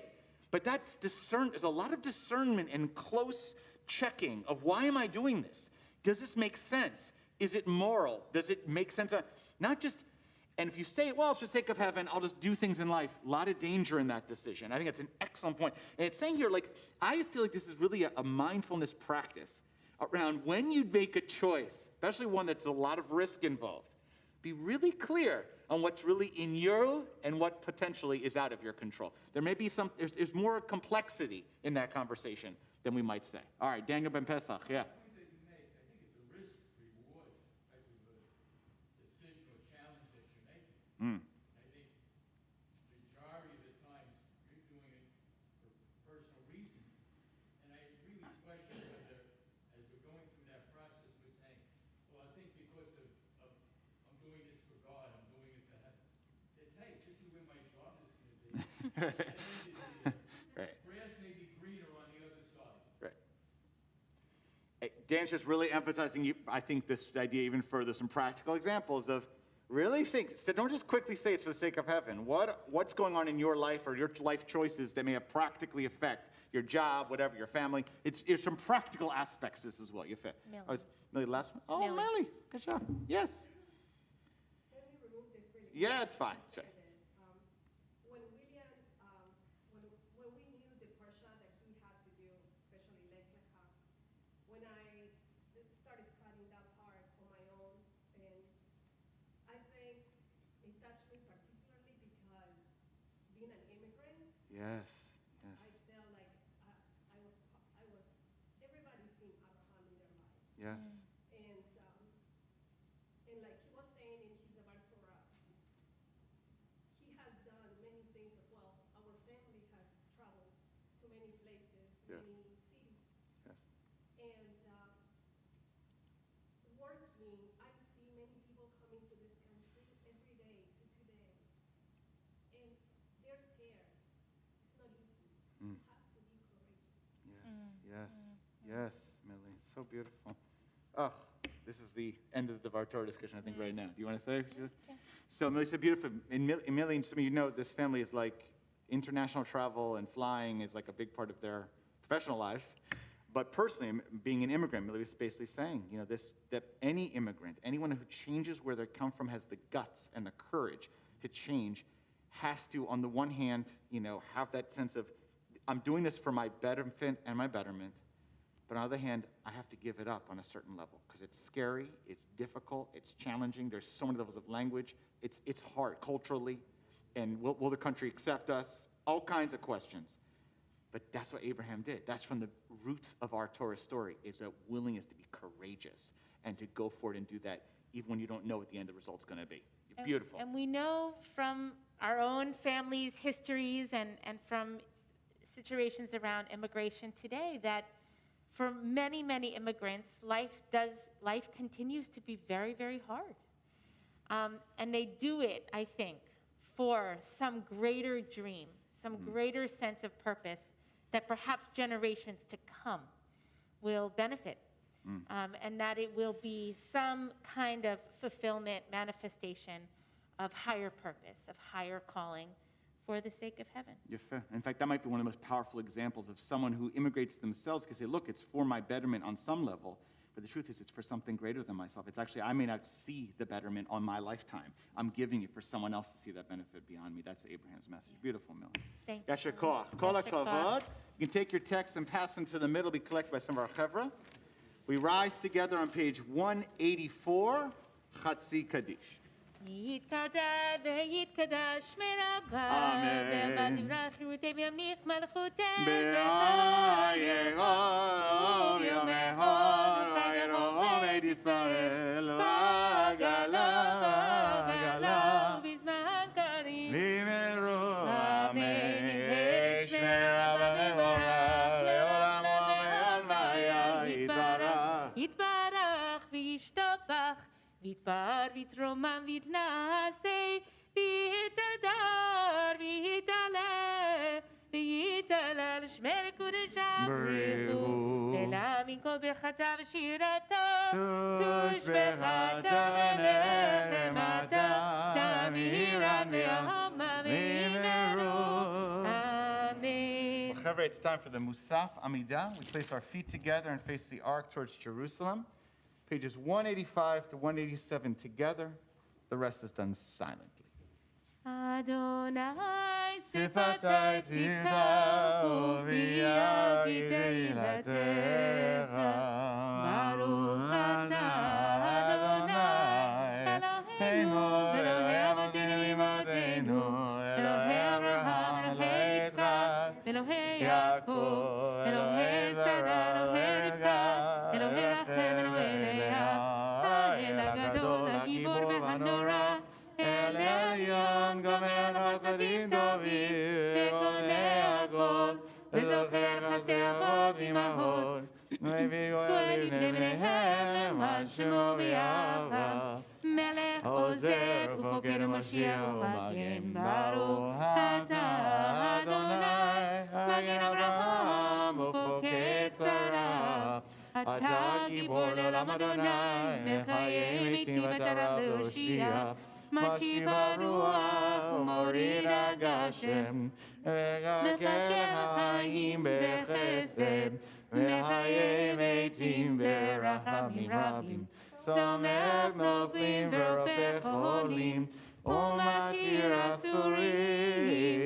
But that's there's a lot of discernment and close checking of why am I doing this? Does this make sense? Is it moral? Does it make sense? Not just, and if you say, well, it's for the sake of heaven, I'll just do things in life. A lot of danger in that decision. I think that's an excellent point. And it's saying here, I feel like this is really a mindfulness practice around when you make a choice, especially one that's a lot of risk involved. Be really clear on what's really in you and what potentially is out of your control. There may be there's more complexity in that conversation than we might say. All right, Daniel Ben Pesach, yeah. I think it's a risk-reward type of a decision or challenge that you're making. I think the majority of the times you're doing it for personal reasons. And I really question whether, as we're going through that process, we're saying, well, I think because of I'm doing this for God, I'm doing it for heaven. It's, hey, this is where my job is going to be. Right. Grass may be greener on the other side. Right. Dan's just really emphasizing, I think, this idea even further, some practical examples of really think. Don't just quickly say it's for the sake of heaven. What's going on in your life or your life choices that may have practically affect your job, whatever, your family? It's some practical aspects this as well. You fit. Millie, last one? Oh, Millie. Good job. Yes. Can we remove this really quick? Yeah, it's fine. Sure. When William, when we knew the parsha that he had to do, especially Lech Lecha, when I started studying that part on my own, and I think it touched me particularly because being an immigrant, Yes. I felt like I was everybody's being Abraham in their lives. Yes. And like he was saying in his Abar Torah, he has done many things as well. Our family has traveled to many places, Yes. many cities. Yes. And working, I see many people coming to this country every day to today. And they're scared. It's not easy. You have to be courageous. Yes. Yes, Millie. It's so beautiful. Oh, this is the end of the Devar Torah discussion, I think, right now. Do you want to say? So Millie said beautiful. In Millie, some of you know, this family is like international travel and flying is like a big part of their professional lives. But personally, being an immigrant, Millie was basically saying, that any immigrant, anyone who changes where they come from, has the guts and the courage to change, has to, on the one hand, have that sense of, I'm doing this for my benefit and my betterment. But on the other hand, I have to give it up on a certain level because it's scary, it's difficult, it's challenging. There's so many levels of language. It's hard culturally. And will the country accept us? All kinds of questions. But that's what Abraham did. That's from the roots of our Torah story, is that willingness to be courageous and to go for it and do that even when you don't know what the end of the result's going to be. Beautiful. And we know from our own families' histories and from situations around immigration today that for many, many immigrants, life continues to be very, very hard. And they do it, I think, for some greater dream, some greater sense of purpose that perhaps generations to come will benefit. And that it will be some kind of fulfillment, manifestation of higher purpose, of higher calling, for the sake of heaven. In fact, that might be one of the most powerful examples of someone who immigrates themselves because they say, look, it's for my betterment on some level, but the truth is it's for something greater than myself. It's actually, I may not see the betterment on my lifetime. I'm giving it for someone else to see that benefit beyond me. That's Abraham's message. Beautiful, Millie. Thank you. Yasher koach. Kol hakavod. You can take your text and pass them to the middle, be collected by some of our chevra. We rise together on page 184, Chatzi Kaddish. יתקדש ויתקדש מרבה, אמן. בדברי חירותי וימליך מלכותך, וירום יומך וירום את ישראל, ועגלה ובזמן קריב, וימרו אמן. שמרה ומבורך לעולם ועד והיה יתברך. יתברך וישתבח, ויתפאר ויתרומם ויתנשא, ויתהדר ויתעלה, ויתהלל שמי לקודשם בריחו, לעמים כל ברכתה ושירתו, תושבחתה ונחמתה, תמירן ויהמה וימרו. Amen. So, Chevra, it's time for the Musaf Amidah. We place our feet together and face the ark towards Jerusalem. Pages 185 to 187 together. The rest is done silently. Adonai Sifatai tifta uviagi teilatecha. Baruch atah Adonai Eloheinu Elohei avotinu v'imotenu Elohei Abraham Elohei Yitzchak Elohei Yaakov Elohei Sarah Elohei Rivka Elohei Rachem Elohei Leah האל הגדול הגיבור והנורא אל עליון גומר חסדים טובים וקונה הכל וזוכר חסדי אבות ואימהות מביא גואלים לבניהם למען שמו ויאהבה מלך עוזר ופוקד ומשיח ומגן ברוך אתה אדוני מגן אברהם ופוקד שרה אתה גיבור לעולם אדוני מחיה מתים ותרב להושיע משיב הרוח ומוריד הגשם מקלקל החיים בחסד מחיה מתים ברחמים רבים סומך נופלים ורופא חולים ומתיר אסורים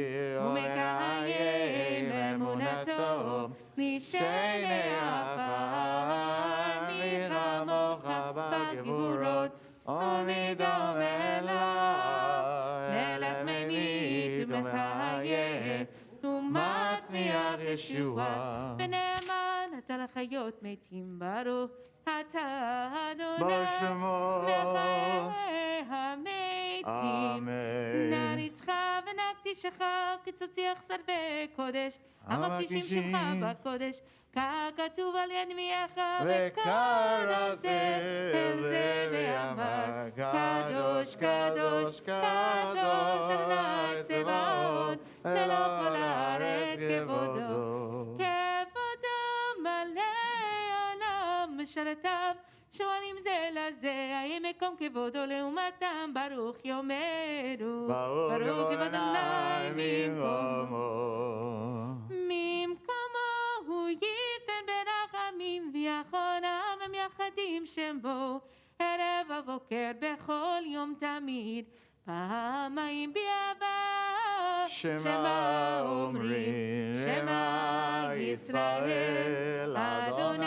ומקיים אמונתו נשעני עפר מחמוך בגבורות ומדומה לו מלך ממית ומחיה ומצמיח ישועה ונאמן אתה לחיות מתים ברוך אתה אדוני לחיי המתים נריצך ונקדישך כצוציח שרפי קודש המקדישים שמך בקודש ככתוב על יד מיך וקרא זה אל זה ואמר קדוש קדוש קדוש אדוני צבאות מלוא כל הארץ כבודו כבודו מלא עולם משרתיו שואלים זה לזה האם מקום כבודו לעומתם ברוך יאמרו ברוך שם אדוני ממקומו הוא יפן ברחמים ויחונם הם יחדים שם בו ערב ובוקר בכל יום תמיד פעמיים ביעבר שמע אומרים שמע ישראל אדוני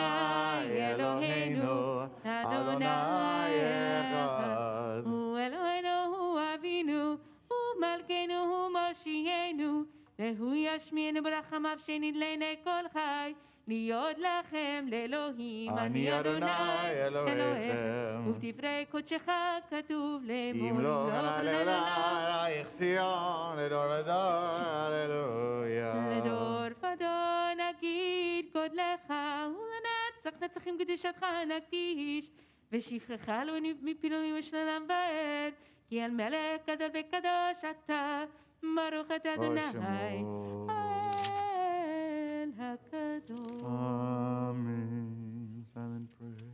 אלוהינו אדוני אחד הוא אלוהינו הוא אבינו הוא מלכנו הוא מושיענו והוא ישמיענו ברחמיו שנדלני כל חי להיות לכם לאלוהים אני אדוני אלוהיכם ובדברי קודשך כתוב לאמור אם לא עלייך ציון לדור ודור הללויה לדור ודור נגיד גודלך ולנצח נצחים קדושתך נקדיש ושפחך לא מפילוני ושללם ועד כי על מלך גדול וקדוש אתה ברוך אתה אדוני האל הקדוש. Amen. Silent prayer.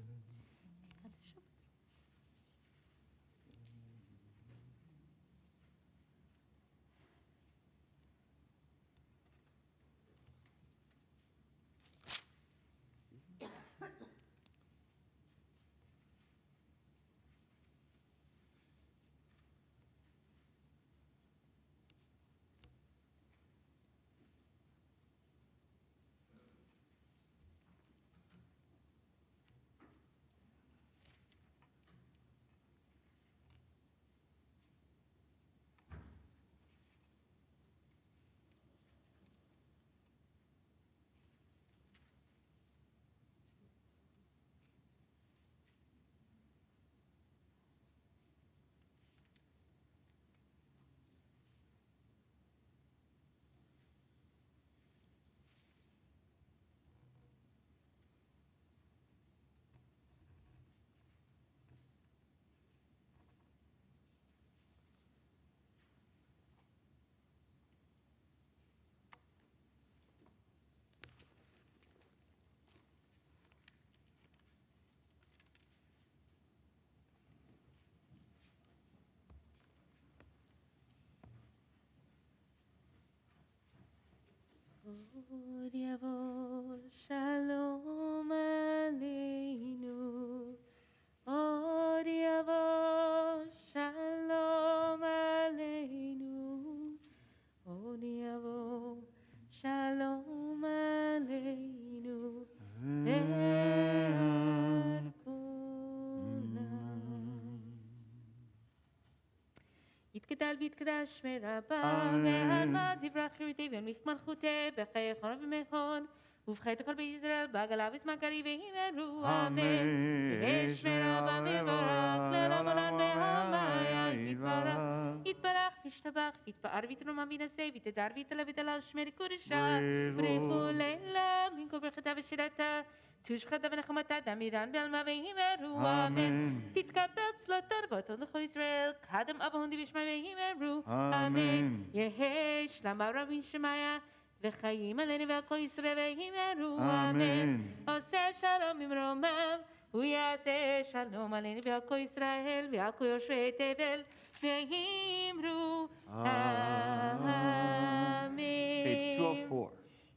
עוד יבוא שלום עלינו, עוד יבוא שלום עלינו, עוד יבוא שלום עלינו, ועל כולם. יתגדל ויתקדש מרבה, ועל מה דברה חירותי ועל מלכותי, בחיי חון ומכון, ובחיי כל בית ישראל, בעגלה ושמגרי והימרו, אמן. ויש מרבה מברך, לעולם עולם והמיה יתברך. יתברך וישתבח, ויתפאר ויתרומם וינשא, ויתהדר ויתעלה ויתהלל שמי קודשה. בריחו לילה, מן כל ברכתה ושירתה, תושבחתה ונחמתה, דמירן בעלמה והימרו, אמן. תתקבל צלתו ובאותו לכו ישראל, קדם אבא הונדי ושמי והימרו, אמן. יהי שלמה רבין שמיה, וחיים עלינו ועל כל ישראל והימרו, אמן. עושה שלום ממרומיו, הוא יעשה שלום עלינו ועל כל ישראל ועל כל יושבי תבל, והימרו, אמן. Page 204.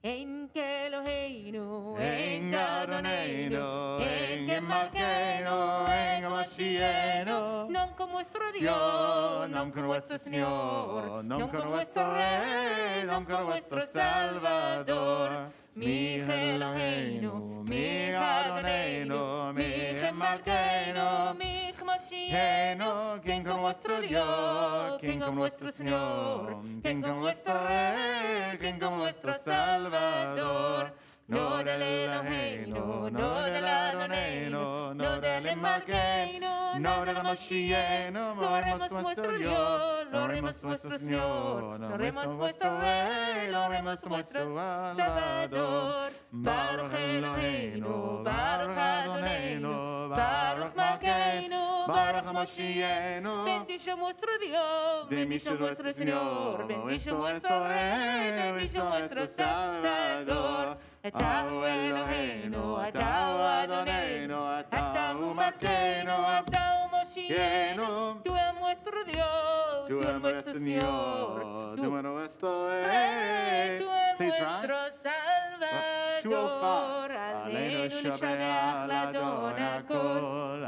אין כאלוהינו, אין Adonaiנו, אין כמלכנו, אין כמשיחנו, non como nuestro Dios, non como nuestro Señor, non como nuestro Rey, non como nuestro Salvador. Mi Eloheinu, mi Adonaiנו, mi Malkeinu, mi Mashiachenu, quien como nuestro Dios, quien como nuestro Señor, quien como nuestro Rey, quien como nuestro Salvador. No del Eloheinu, no del Adonaiנו, no del Malkeinu, no del Mashiachenu, no haremos nuestro Dios, no haremos nuestro Señor, no haremos nuestro Rey, no haremos nuestro Salvador. Baruch Eloheinu, Baruch Adonaiנו, Baruch Malkeinu, Baruch Mashiachenu. Bendice nuestro Dios, bendice nuestro Señor, bendice nuestro Rey, bendice nuestro Salvador. Atahu Eloheinu, Atahu Adonaiנו, Atahu Malkeinu, Atahu Mashiachenu. Tú es nuestro Dios, tú es nuestro Señor, tú es nuestro Rey, tú es nuestro Salvador. Aleinu Shabbat l'Adon HaKol,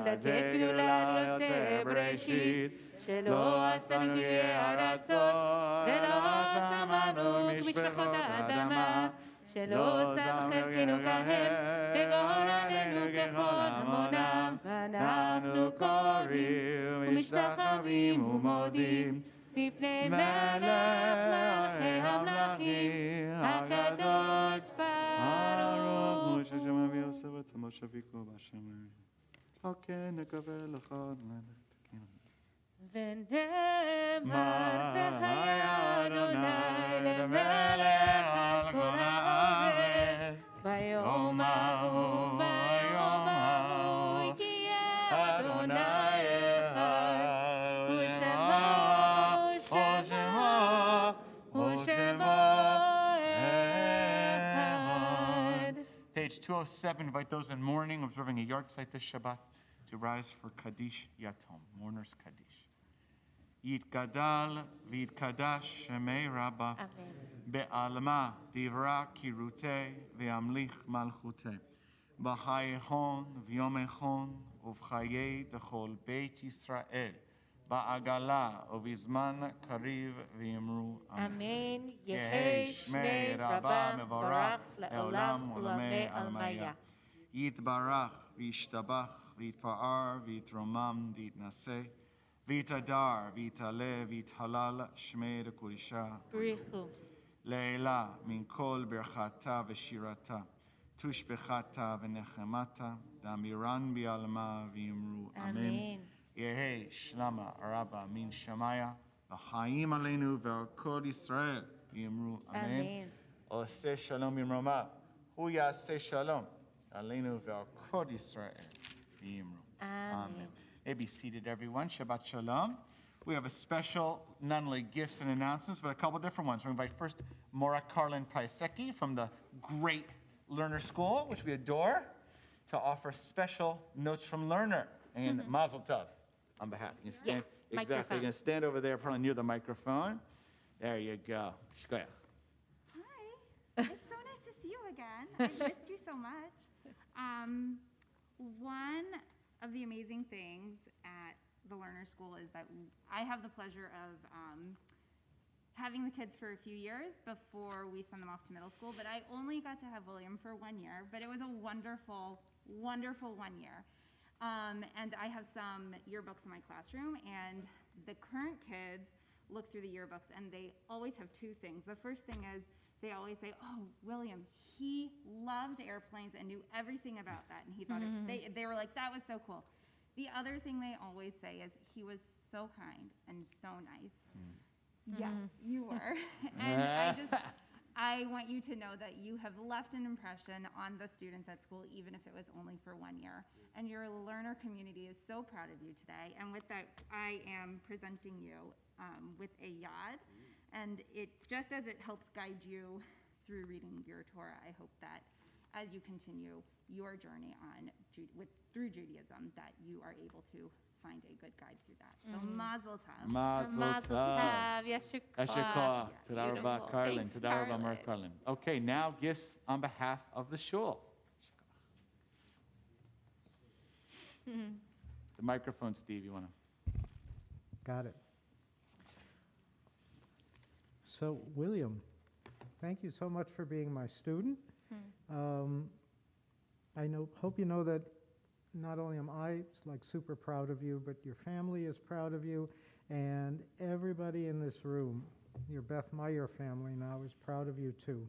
לתת גדולה יוצא בראשית, שלא עשנו גאה ארצות, ולא שמנו משפחות האדמה, שלא שם חלקנו כהם, וגורלנו ככל המונם, ואנחנו קוראים ומשתחווים ומודים, לפני מלך מלכי המלכים, הקדוש ברוך הוא. ששמע ויוסף עצמו שביקו בשמיים. אוקיי, נקווה לך עוד מלך. ונאמר והיה אדוני למלך על כל הארץ, ביום ההוא ביום ההוא כי אדוני אחד, ושמו אחד. Page 207, invite those in mourning, observing a yahrzeit this Shabbat, to rise for Kaddish Yatom, mourners Kaddish. יתגדל ויתקדש שמי רבה, בעלמה דברה קירותי וימליך מלכותי, בחיי חון ויומי חון ובחיי דכל בית ישראל, בעגלה ובזמן קריב ויאמרו אמן. יהי שמי רבה מבורך לעולם ולעולמי עלמיה. יתברך וישתבח ויתפאר ויתרומם ויתנשא, ויתהדר ויתעלה ויתהלל שמי לקודשה. בריחו. לעילה מן כל ברכתה ושירתה, תושבחתה ונחמתה, דאמירן בעלמה ויאמרו אמן. יהי שלמה רבה מן שמיה, וחיים עלינו ועל כל ישראל ויאמרו אמן. עושה שלום ממרומיו, הוא יעשה שלום עלינו ועל כל ישראל ויאמרו אמן. May be seated, everyone. Shabbat Shalom. We have a special, not only gifts and announcements, but a couple different ones. We invite first Maura Karlin Paiseki from the Great Learner School, which we adore, to offer special notes from Learner and Mazel Tov on behalf. You can stand, exactly. You're going to stand over there, probably near the microphone. There you go. Shkoyach. Hi. It's so nice to see you again. I missed you so much. One of the amazing things at the Learner School is that I have the pleasure of having the kids for a few years before we send them off to middle school, but I only got to have William for 1 year, but it was a wonderful, wonderful 1 year. And I have some yearbooks in my classroom, and the current kids look through the yearbooks, and they always have two things. The first thing is they always say, oh, William, he loved airplanes and knew everything about that, and he thought they were like, that was so cool. The other thing they always say is he was so kind and so nice. Yes, you were. And I want you to know that you have left an impression on the students at school, even if it was only for 1 year. And your learner community is so proud of you today. And with that, I am presenting you with a yad. And it just as it helps guide you through reading your Torah, I hope that as you continue your journey on through Judaism, that you are able to find a good guide through that. So mazel tov. Mazel tov. Yasher Yasher koach. Toda rabah, Carlin. Toda rabah, Mer Carlin. Okay, now gifts on behalf of the shul. The microphone, Steve, you want to? Got it. So, William, thank you so much for being my student. Hope you know that not only am I super proud of you, but your family is proud of you, and everybody in this room, your Beth Meyer family now, is proud of you too.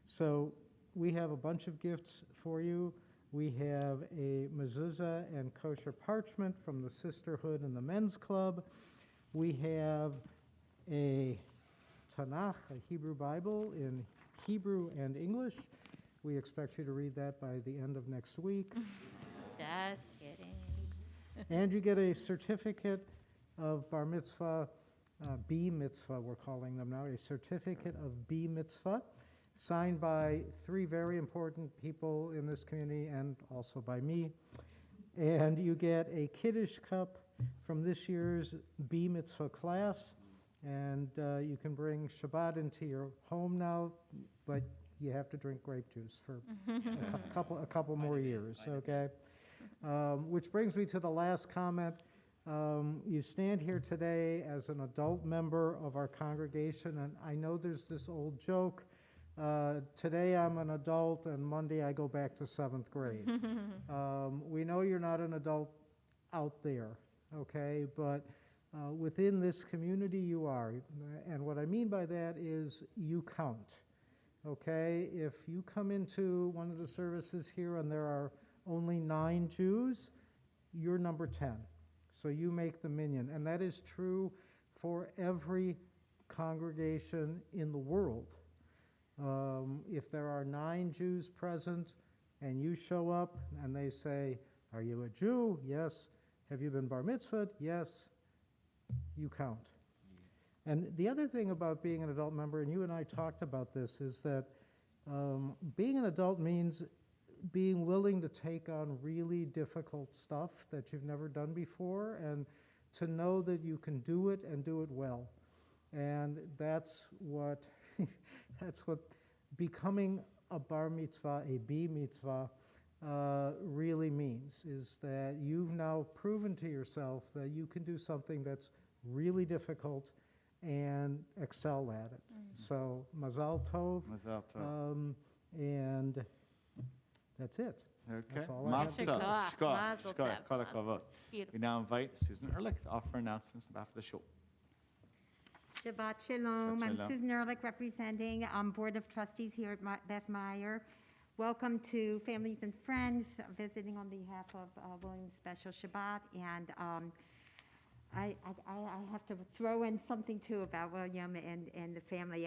So we have a bunch of gifts for you. We have a mezuzah and kosher parchment from the Sisterhood and the Men's Club. We have a Tanakh, a Hebrew Bible in Hebrew and English. We expect you to read that by the end of next week. Just kidding. And you get a certificate of bar mitzvah, B-Mitzvah we're calling them now, a certificate of B-Mitzvah, signed by 3 very important people in this community and also by me. And you get a Kiddush cup from this year's B-Mitzvah class, and you can bring Shabbat into your home now, but you have to drink grape juice for a couple more years, okay? Which brings me to the last comment. You stand here today as an adult member of our congregation, and I know there's this old joke, today I'm an adult and Monday I go back to 7th grade. We know you're not an adult out there, okay, but within this community you are, and what I mean by that is you count, okay? If you come into one of the services here and there are only 9 Jews, you're number 10. So you make the minyan. And that is true for every congregation in the world. If there are 9 Jews present and you show up and they say, are you a Jew? Yes. Have you been bar mitzvahed? Yes. You count. And the other thing about being an adult member, and you and I talked about this, is that being an adult means being willing to take on really difficult stuff that you've never done before, and to know that you can do it and do it well. And that's what becoming a bar mitzvah, a B mitzvah, really means, is that you've now proven to yourself that you can do something that's really difficult and excel at it. So mazal tov. Mazal tov. And that's it. Okay. That's all I have to say. Mazel tov. Kol hakavod. We now invite Susan Ehrlich to offer announcements on behalf of the shul. Shabbat Shalom. Shabbat I'm Shalom. Susan Ehrlich, representing Board of Trustees here at Beth Meyer. Welcome to families and friends visiting on behalf of William's special Shabbat. And I have to throw in something too about William and the family.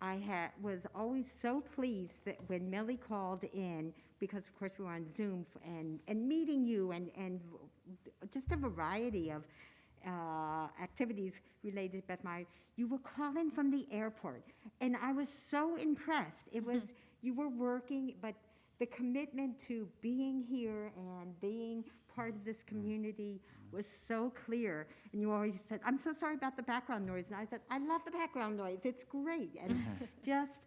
I was always so pleased that when Millie called in, because of course we were on Zoom and meeting you and just a variety of activities related to Beth Meyer, you were calling from the airport, and I was so impressed. It was, you were working, but the commitment to being here and being part of this community was so clear. And you always said, I'm so sorry about the background noise. And I said, I love the background noise. It's great. And just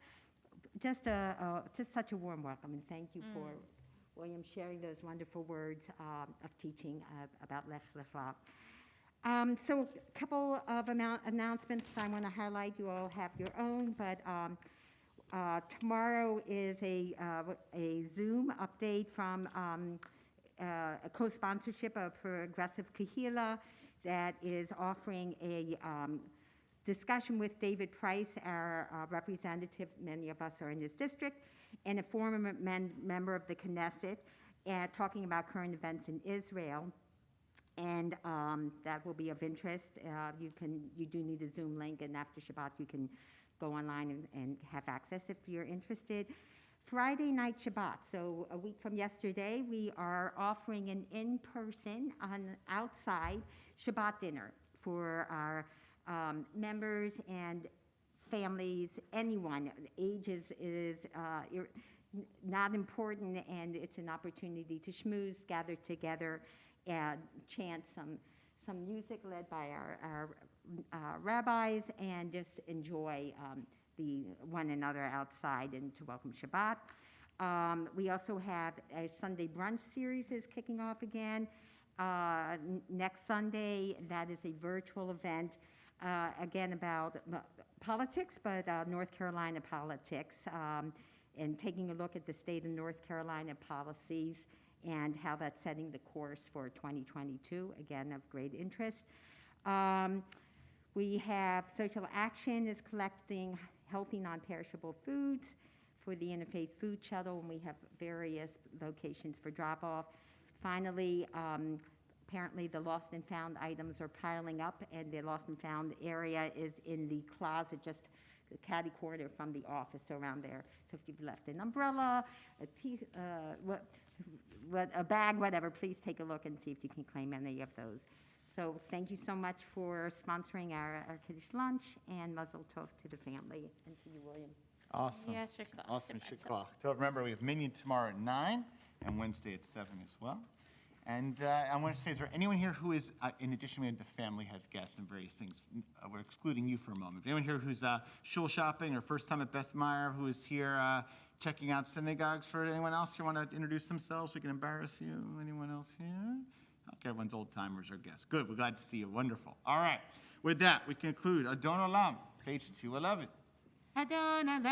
such a warm welcome. And thank you for William sharing those wonderful words of teaching about Lech Lecha. So a couple of announcements I want to highlight. You all have your own, but tomorrow is a Zoom update from a co-sponsorship of Progressive Kahila that is offering a discussion with David Price, our representative. Many of us are in this district, and a former member of the Knesset, talking about current events in Israel. And that will be of interest. You do need a Zoom link, and after Shabbat you can go online and have access if you're interested. Friday night Shabbat, so a week from yesterday, we are offering an in-person, outside Shabbat dinner for our members and families, anyone. Age is not important, and it's an opportunity to schmooze, gather together, and chant some music led by our rabbis, and just enjoy the one another outside and to welcome Shabbat. We also have a Sunday brunch series is kicking off again next Sunday. That is a virtual event, again about politics, but North Carolina politics, and taking a look at the state of North Carolina policies and how that's setting the course for 2022, again, of great interest. We have Social Action is collecting healthy, non-perishable foods for the Interfaith Food Shuttle, and we have various locations for drop-off. Finally, apparently the lost and found items are piling up, and the lost and found area is in the closet, just the caddy corner from the office around there. So if you've left an umbrella, a bag, whatever, please take a look and see if you can claim any of those. So thank you so much for sponsoring our Kiddush lunch, and Mazel Tov to the family and to you, William. Awesome. Yeah, shikach. Awesome. Shikach. So remember, we have Minyan tomorrow at 9 and Wednesday at 7 as well. And I want to say, is there anyone here who is, in addition, the family has guests and various things. We're excluding you for a moment. Anyone here who's shul shopping or first time at Beth Meyer, who is here checking out synagogues? For anyone else who want to introduce themselves, we can embarrass you. Anyone else here? Okay, everyone's old timers or guests. Good, we're glad to see you. Wonderful. All right, with that, we conclude Adon Olam, page 211. Adon Olam,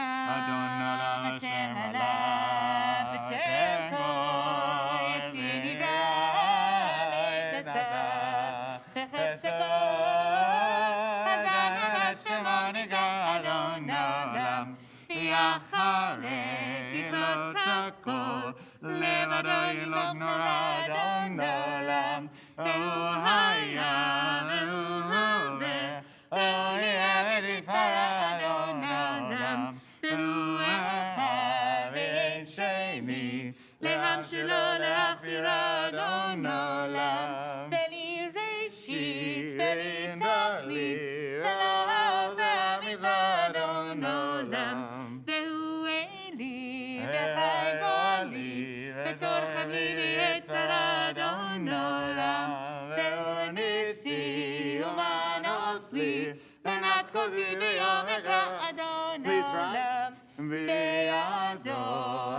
Hashem Olam, B'terko, Tzinigra, Le'tasa, B'cheseko, Hazan Hashem Onigra, Adon Olam, Yacharek, Yiflot Hakol, Levado Yilog Nora, Adon Olam, Ve'u Hayam, Ve'u Hoveh, Ve'u Yeled Yifara, Adon Olam, Ve'u Echad, Ve'en Sheni, Leham Shelo, Le'achbira, Adon Olam, Ve'li Reshit, Ve'li Tachlit, Ve'lo Haoz, Ve'amizah, Adon Olam, Ve'u Eli, Ve'chai Goli, Ve'tzor Chavli, Ve'etzara, Adon Olam, Ve'u Nisi, Umanos Li, Ve'nat Kozi, Ve'yom Ekra, Adon Olam, Ve'ado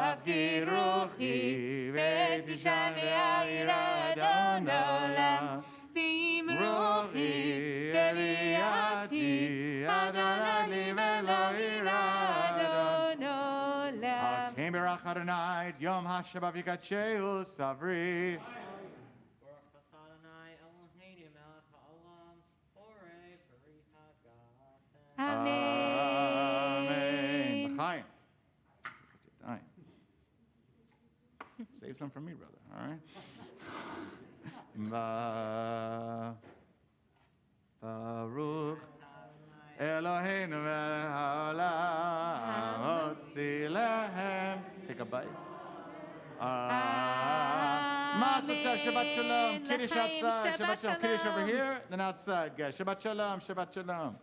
Avdi Ruchi, Ve'tishan Ve'ayira, Adon Olam, Ve'im Ruchi, Ve'viati, Adon Ali, Ve'lo Ira, Adon Olam. Akim Berach Adonai, Yom HaShabbat V'Kadsheu Savri. Baruch atah Adonai Eloheinu melech haolam, borei peri hagafen. Amen. L'chaim. Save some for me, brother. All right. Baruch Eloheinu melech haolam, hotzi lehem. Take a bite. Mazel tov, Shabbat Shalom. Kiddush outside, Shabbat Shalom. Kiddush over here, then outside, guys. Shabbat Shalom, Shabbat Shalom.